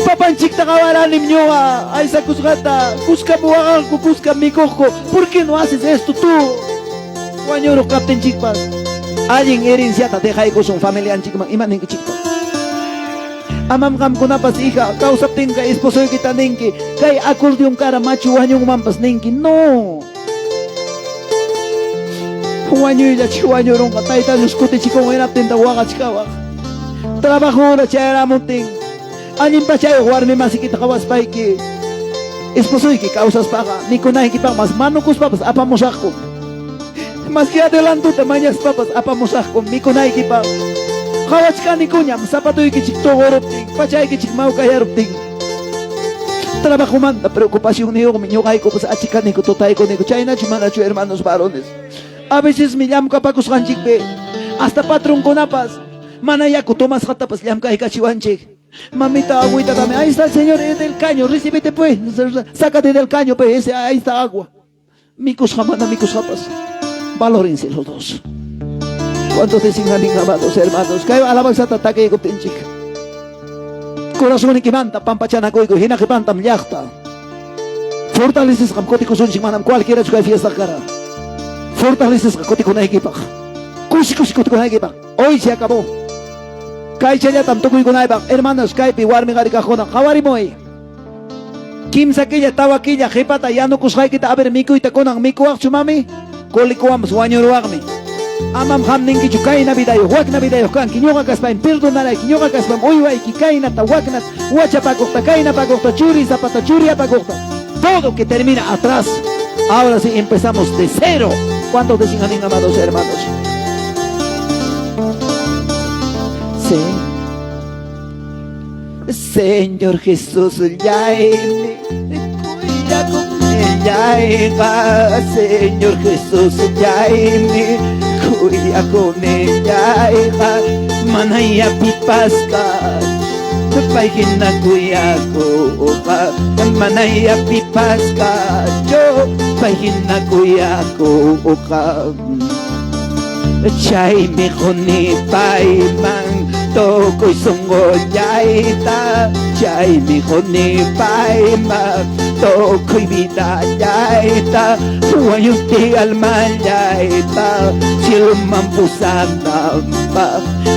Papanchikta gawaranim ñoa, aysa kusgata, kuska buaganku, kuska mikojo. ¿Por qué no haces esto tú? Guañoro capten chikpas. Alguien herenciata deja con su familia anchikman, imanen que chikpa. Amam gam kunapas hija, causa tenga esposo y kitanenki, kay acordeon cara macho guañong mampas nenki. No. Guaño ya chihuañoron, taita luskute chikon era tenda guagachkawa. Trabajo ahora chayaramonten. Alguien pachayo guarme más y quita kawas paiki. Esposo y que causas paga, ni con nadie que pagas mano cos papas, apamos ajo. Más que adelanto tamañas papas, apamos ajo, ni con nadie que paga. Hawachka ni cuñam, zapato y que chicto goropting, pachay que chikmau cayaropting. Trabajo manda, preocupación ni ojo, miño gaico, pues achica ni cototaico, ni chayna chimanacho, hermanos varones. A veces me llamo capacos ganchikpe, hasta patrón con apas, manayaco tomas jatapas, llam cachiwanchik. Mamita, agüita, dame. Ahí está el señor del caño, recíbete pues. Sácate del caño, pues, ahí está agua. Micos jamana, micos japas. Valórense los dos. ¿Cuántos designan amados hermanos? Que alabanza ataque y coptenchic. Corazón y que manta, pampachana coico, hina que pantam yachta. Fortaleces camcotico son chimanam, cualquiera chuca fiesta cara. Fortaleces camcotico na equipa. Cusico na equipa. Hoy se acabó. Kay chaya tamtoco y gonaiba, hermanos, kay piwar mi garicajona, jawarimoy. Kim sakilla tawaquilla, jepata, ya no kushay kita aber miku y taconan miku chumami, kolikuam suañoruagmi. Amam ham ninki chukay na vidayo, huak na vidayo kan, kiñoga kaspain, perdonara, kiñoga kaspam, uyway, kikay na tawaknat, huacha pagokta, kay na pagokta, churi, zapata, churi, apagokta. Todo que termina atrás. Ahora sí empezamos de cero. ¿Cuántos decían, amados hermanos? Sí. Señor Jesús, ya cuida con ella, Señor Jesús, ya cuida con ella, manaya pipasca, paigina cuya copa, manaya pipasca, yo paigina cuya copa. Chay mi joni paiman toko isongo yaita. Chay mi joni paiman toko vida yaita. Wayuti alma yaita silman pusana pa.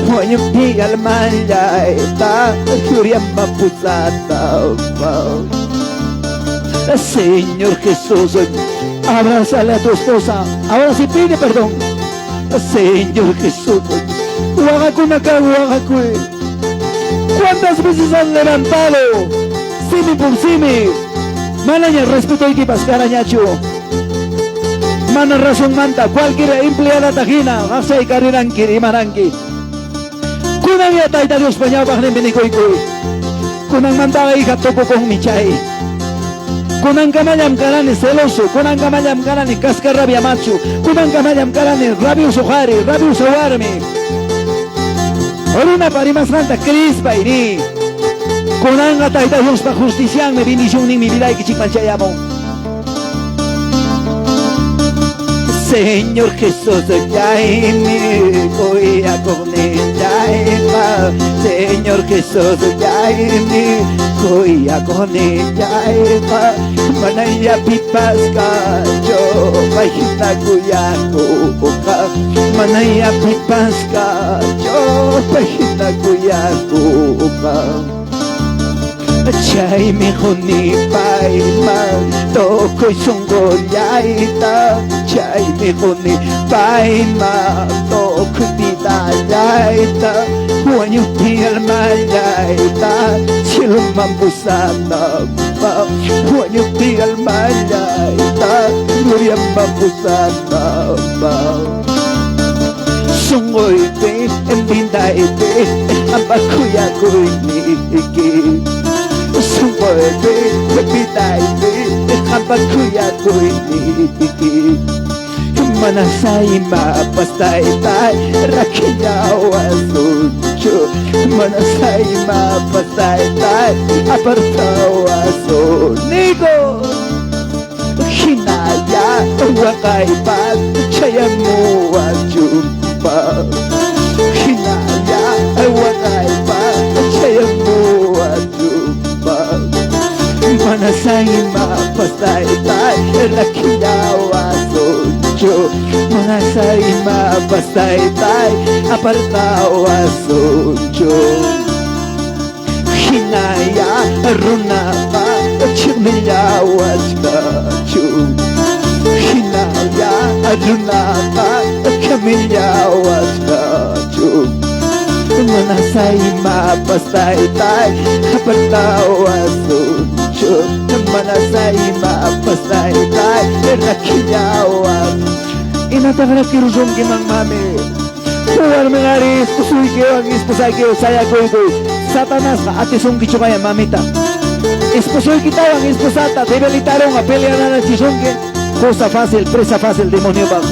Wayuti alma yaita suriamba pusana pa. Señor Jesús, abrázale a tu esposa. Ahora sí pide perdón. Señor Jesús, ¿cuántas veces has levantado? Simi por simi. Manaña respeto y que pascara ñacho. Mana razón manta, cualquier empleada tajina, hasta y carriranki y maranki. Kunan ya taita Dios pañao bajen benikoikoy. Kunan mantaba hija topo con mi chay. Kunan kamayam karani celoso, kunan kamayam karani cascarrabia macho, kunan kamayam karani rabioso jari, rabioso warmi. Orina para más santa crispa iri. Kunan ataita Dios pa justician me bendición ni mi vida y que chicmanchayamo. Señor Jesús, ya me voy a comer, ya Señor Jesús, ya me voy a comer, ya manaya pipasca, yo bajita cuyacuca, manaya pipasca, yo bajita cuyacuca. chay mijuni paima tokoy sunggollaita chay mijuni paima tokoy bidallaita huanyuti almallaita silumambusanamba huanyuti almallaita gloriamambusanamba sunggoyte embindayte abakuyakuyniki sunggoyte embindayte abakuyakuyniki manasay mapastaytay rakiyawasuncho manasay mapastaytay apartawasunigo hinaya wakaypat chayamuwachumpa hinaya wakaypat chayamuwachumpa manasay mapastaytay rakiyawasuncho manasay mapastaytay apartawasuncho hinaya runapa chimillawachkachu hinaya runapa kamillawachkachu manasay mapastaytay apartawasuncho manasay mapastaytay rakiyawan inatagara kiruzong kimang mami huwag mengaris usuy kiyo ang isposay kiyo saya koy Satanas ka ate sungki chukaya mamita esposoy kita ang esposata debilitaron a pelear na chisungki cosa fácil presa fácil demonio bag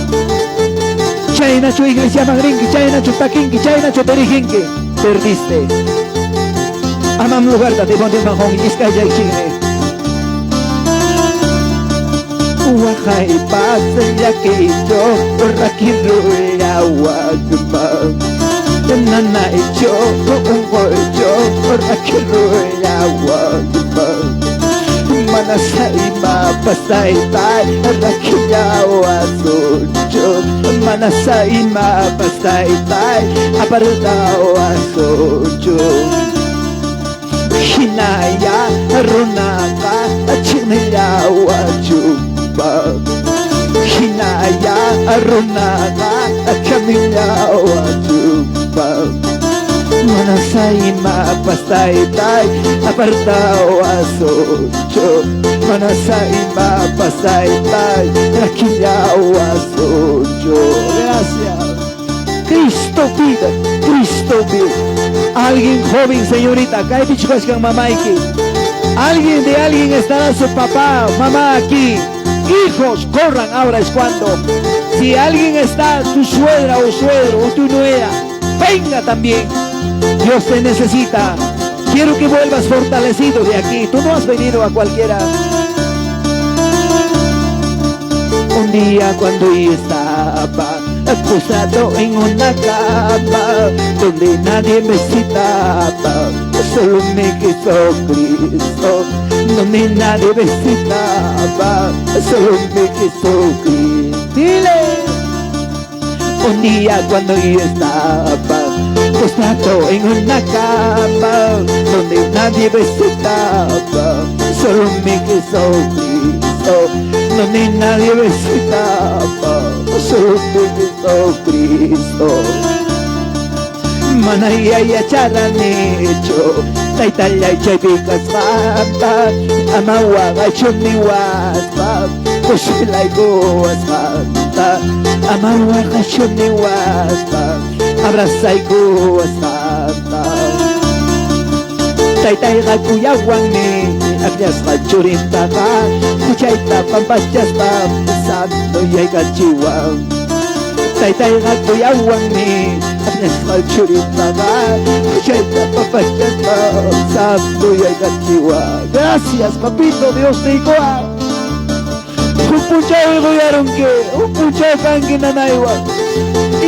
chay na chu iglesia magrinki chay na chu takinki chay na chu terihinki perdiste amam lugar da demonio mahong iskay jay chingre wakay pasen yakito rakiruya wagmang nanay cho ungolcho rakiruya wagmang manasay mapastaytay rakiyawasuncho manasay mapastaytay apartawasuncho hinaya runaka chimillawachumpa hinaya runaka kamillawachumpa manasay mapastaytay apartawasuncho manasay mapastaytay rakiyawasuncho. Gracias. Cristo vida, Cristo vida. Alguien joven, señorita, acá hay bichos que mamá aquí. Alguien de alguien estará su papá, mamá aquí. Hijos, corran, ahora es cuando. Si alguien está, tu suegra o suegro o tu nuera, venga también. Dios te necesita. Quiero que vuelvas fortalecido de aquí. Tú no has venido a cualquiera. Un día cuando yo estaba acostado en una cama donde nadie me citaba, solo me quiso Cristo. Donde nadie me citaba, solo me quiso Cristo. Dile. Un día cuando yo estaba acostado en una cama donde nadie me citaba, solo me quiso Cristo. Donde nadie me citaba, solo me quiso Cristo. Manaya ya charanecho, taitalla y chaypicas mata, amawaga chuniwaspa, kushila y guasmata, amawaga chuniwaspa, abraza y guasmata. Taitalla kuyawangni, akyas machurintaga, kuchaita pampachas santo y ay kachiwang. Taitalla kuyawangni, akyas machurintaga, kuchaita pampachas santo y ay kachiwang. Gracias, papito, Dios te igual. Un puchaw goyaron que, un puchaw kangi nanaywa.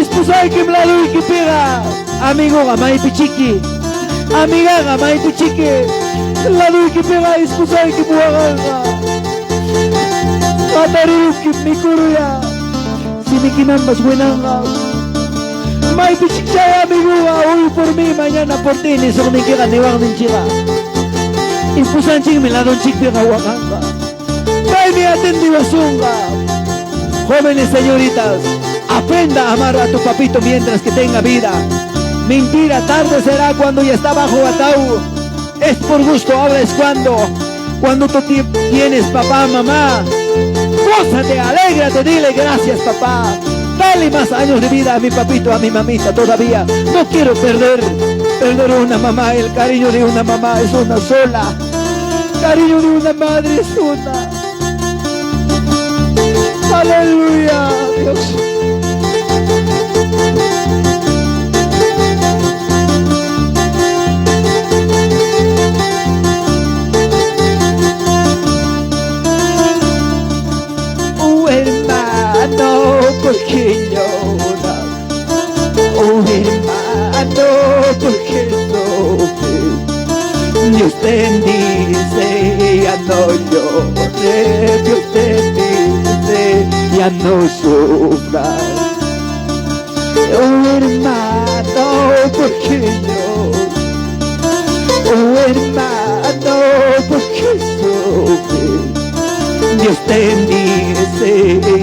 Ispusay que mlalo y que pega, amigo gamay pichiki. Amiga gamay pichiki. Lalo y que pega, ispusay que buhaga. Matariu que mi kuruya. Si mi kinambas buenanga. May pichikchay amigo, hoy por mí, mañana por ti, ni so me queda ni wang ninchira. Impusanchik miladon chikpiqa waqanqa. Kaymi atendiwasunqa. Jóvenes señoritas, aprenda a amar a tu papito mientras que tenga vida. Mentira, tarde será cuando ya está bajo ataúd. Es por gusto, ahora es cuando tú tienes papá, mamá. Gózate, alégrate, dile gracias papá. Dale más años de vida a mi papito, a mi mamita todavía. No quiero perder una mamá. El cariño de una mamá es una sola. Cariño de una madre es una. Aleluya, Dios. Hermano, ¿por qué lloras? Oh hermano, ¿por qué sufres? Dios te dice, ya no llores. Dios te dice, ya no sufras. Oh hermano, ¿por qué lloras? Oh hermano, ¿por qué sufres? Dios te dice,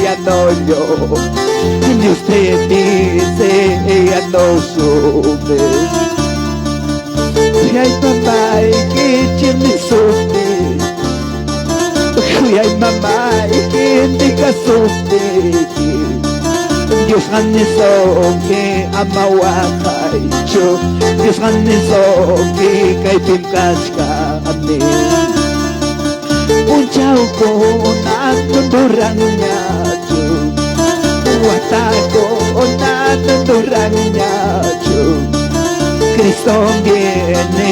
ya no llores. Dios te dice, ya no sufres. Ay mamá, que tiene sufrir. Ay mamá, que te sufrir. Dios ganeso que ama wakayo. Dios ganeso que kaipim kachkane. Unchau con dorangyacho, watako dorangyacho. Cristo viene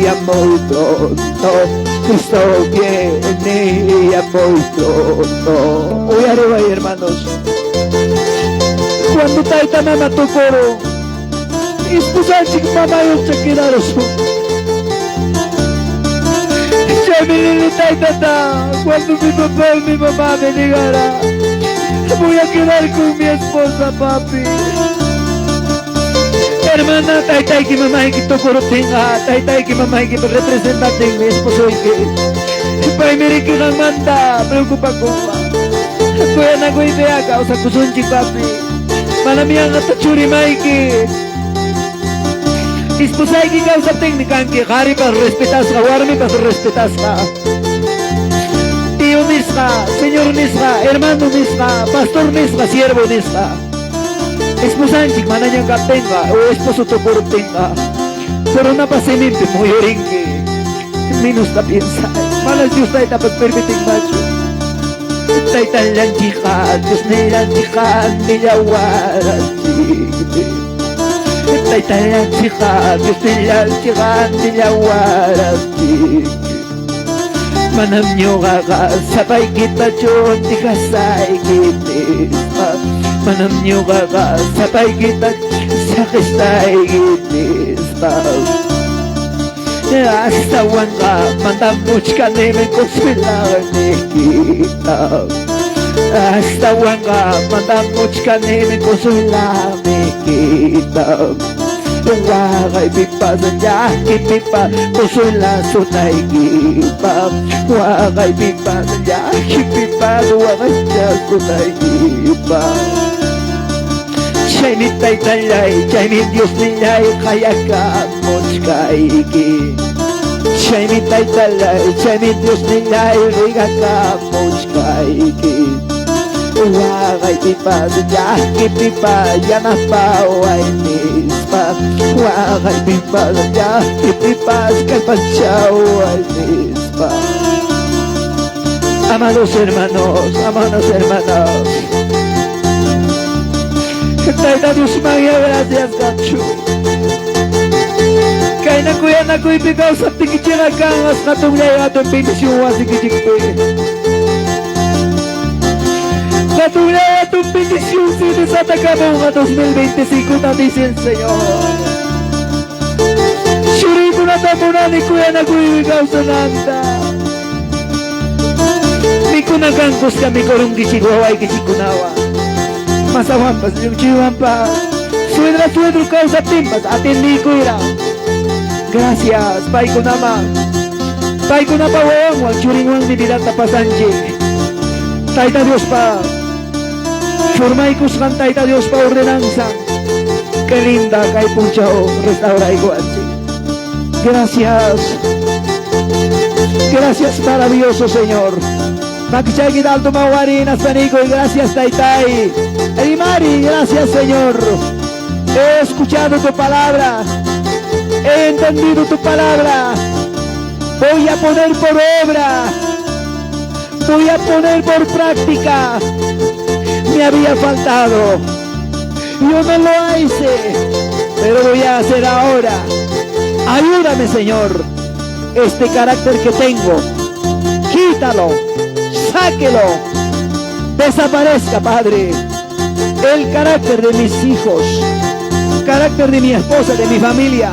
a muy pronto, Cristo viene a muy pronto. Hoy arriba, hermanos, cuando taita mama tocoro, esposanchik mamá yo se quedaron. Cuando mi papá y mi mamá me negara, voy a quedar con mi esposa, papi. Hermana, taitai que mamá y que tocoro tenga, taitai que mamá y que representante en mi esposo y que pai mire que no manda, preocupa con ma. Voy a nagoy de acá, o sea, kusunchi, papi. Mana mía gata churi maiki. Esposa y que causa técnica que Gary para respetar a Warmi para respetar a tío Nisra, señor Nisra, hermano Nisra, pastor Nisra, siervo Nisra. Esposa y mananya tenga o esposo tocoro tenga. Pero no pase mente muy orinque. Menos la piensa. Malas Dios taita para permitir macho. Taita lanchija, Dios ne lanchija, ni la wara chiquite. Taita lanchija, Dios ne lanchija, ni la wara chiquite. Manam nyogaga, sabay kita chon, di kasay kita. Manam nyogaga, sabay kita, sakistay kita. Hasta wanga, mandam muchka neme consuelar kita. Hasta wanga, mandam muchka neme consuelar kita. Wagay pipa sa pipa consuela sunay kita. Wagay pipa sa pipa wagay sunay kita. Chay tay talay, chay mi Dios nilay, kaya ka mochkaiki. Chay mi tay talay, chay mi Dios nilay, riga ka mochkaiki. Wagay pipa sa pipa, yana pa way nispa. Wagay pipa sa pipa, kalpachaw ay nispa. Amados hermanos, Taita Dios María, gracias, Gacho. Kaya na kuya ipikaw sa tikichira kang as katulay atong bendición así que chikpe. Katulay atong bendición si desatacamos a 2025 na dice el Señor. Shurito na tapunan ni kuya ipikaw sa nanda. Mikunagangkos kami korong gisigaway gisikunawa. Masawampas yung chiwampa. Suedro causa timpas, atin ni kuya. Gracias, Pai ko naman. Tay ko na pawang, wag churingwang nibilat na pasanji. Tayta Dios pa, formay ko sa Tayta Dios pa ordenanza. Que linda kay Punchao, restaura y guanchi. Gracias. Gracias, maravilloso Señor. Makichay kita alto mawari naspanico y gracias Taytay. Mari, gracias Señor. He escuchado tu palabra. He entendido tu palabra. Voy a poner por obra. Voy a poner por práctica. Me había faltado. Yo no lo hice, pero voy a hacer ahora. Ayúdame, Señor. Este carácter que tengo, quítalo, sáquelo, desaparezca, Padre. El carácter de mis hijos, carácter de mi esposa, de mi familia,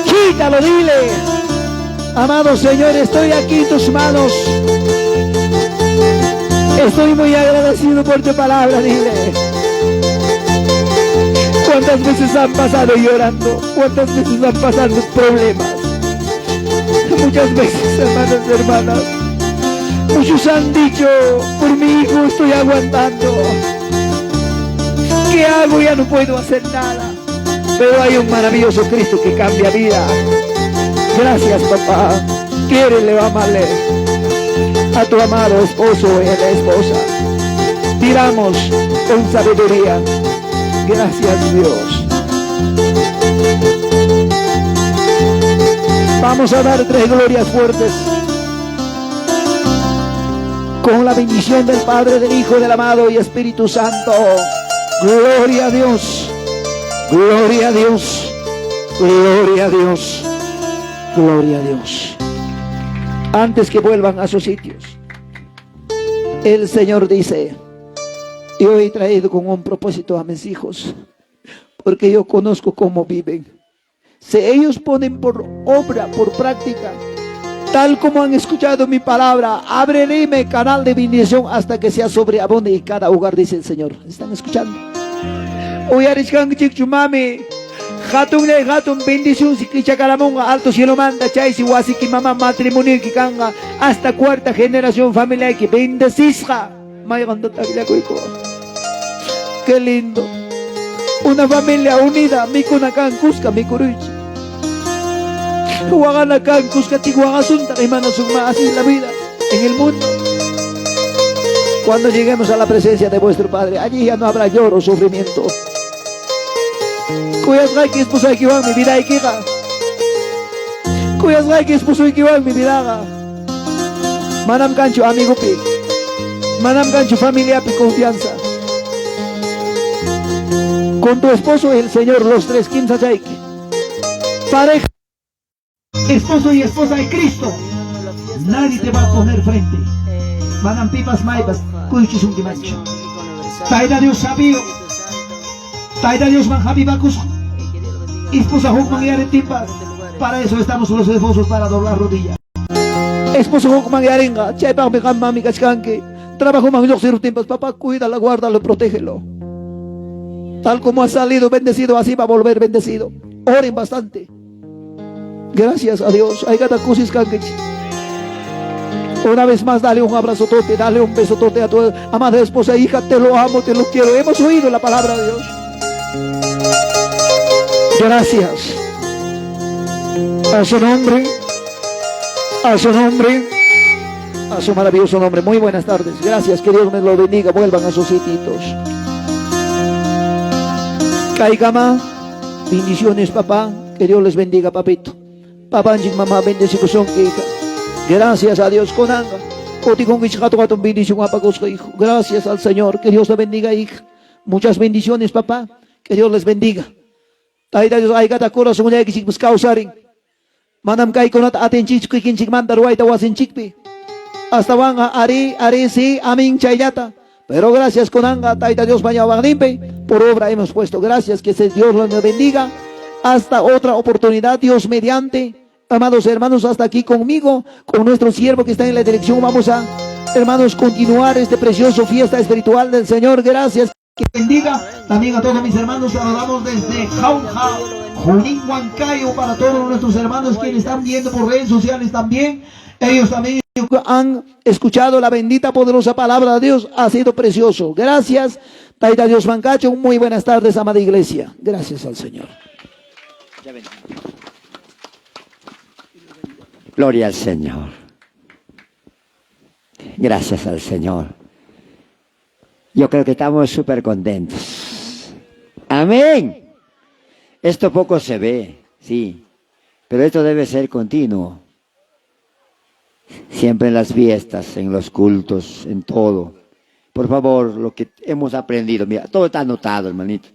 quítalo, dile. Amado Señor, estoy aquí en tus manos. Estoy muy agradecido por tu palabra, dile. ¿Cuántas veces han pasado llorando? ¿Cuántas veces han pasado problemas? Muchas veces, hermanos y hermanas, muchos han dicho, por mi hijo estoy aguantando. ¿Qué hago? Ya no puedo hacer nada. Pero hay un maravilloso Cristo que cambia vida. Gracias, papá. Quiérele, amale a tu amado esposo y a la esposa. Tiramos con sabiduría. Gracias, Dios. Vamos a dar 3 glorias fuertes. Con la bendición del Padre, del Hijo, del Amado y Espíritu Santo. Gloria a Dios. Gloria a Dios. Gloria a Dios. Gloria a Dios. Antes que vuelvan a sus sitios, el Señor dice: yo he traído con un propósito a mis hijos, porque yo conozco cómo viven. Si ellos ponen por obra, por práctica, tal como han escuchado mi palabra, abriré mi canal de bendición hasta que sea sobreabunde en cada hogar, dice el Señor. ¿Están escuchando? Uyarishkan chikchumami, gatun bendición, si kichakalamonga, alto cielo manda, chay si wasiki mamá matrimonio que kanga, hasta 4ª generación familiar que bendecizca. Qué lindo. Una familia unida. Mikunakan Cusca, Mikuruchi. Huaganakan Cusca, Tihuagasunta, hermanos, así es la vida en el mundo. Cuando lleguemos a la presencia de vuestro Padre, allí ya no habrá lloro o sufrimiento. Cuyas gaikis puso equivan mi vida y quija. Cuyas gaikis puso equivan mi vida. Manam cancho amigo pi. Manam cancho familia pi confianza. Con tu esposo y el Señor, los 3, Kim Sachaiki. Pareja, esposo y esposa de Cristo. Nadie te va a poner frente. Manam pipas maipas, cuichis un dimancho. Taida Dios sabio. Taida Dios manjabibacus. Esposa Hukman y Aretimpa. Para eso estamos los esposos, para doblar rodillas. Esposo Hukman y Arenga. Chaipa me mami cachcanque. Trabajo man yo timpas. Papá, cuídalo, guárdalo, protégelo. Tal como ha salido bendecido, así va a volver bendecido. Oren bastante. Gracias a Dios. Una vez más, dale un abrazotote, dale un besotote a tu amada esposa e hija. Te lo amo, te lo quiero. Hemos oído la palabra de Dios. Gracias. A su nombre. A su nombre. A su maravilloso nombre. Muy buenas tardes. Gracias. Que Dios me lo bendiga. Vuelvan a sus sitios. Caigama, bendiciones, papá. Que Dios les bendiga, papito. Papá, mamá, bendecidos son que hija. Gracias a Dios, conanga. Gracias al Señor. Que Dios le bendiga, hija. Muchas bendiciones, papá. Que Dios les bendiga. Manam kai konat aten chichki kinchik mandar waita wasin chikpi. Hasta van a ari sí, amin chayata. Pero gracias conanga, taita Dios mañana limpe, por obra hemos puesto. Gracias, que Dios nos bendiga. Hasta otra oportunidad, Dios mediante. Amados hermanos, hasta aquí conmigo, con nuestro siervo que está en la dirección. Vamos a, hermanos, continuar este precioso fiesta espiritual del Señor. Gracias. Que bendiga también a todos mis hermanos. Saludamos desde Jauja, Junín, Huancayo, para todos nuestros hermanos quienes están viendo por redes sociales también. Ellos también han escuchado la bendita, poderosa palabra de Dios. Ha sido precioso. Gracias, Taita Dios Mancacho. Muy buenas tardes, amada iglesia. Gracias al Señor. Gloria al Señor. Gracias al Señor. Yo creo que estamos súper contentos. Amén. Esto poco se ve, sí, pero esto debe ser continuo. Siempre en las fiestas, en los cultos, en todo. Por favor, lo que hemos aprendido, mira, todo está anotado, hermanito.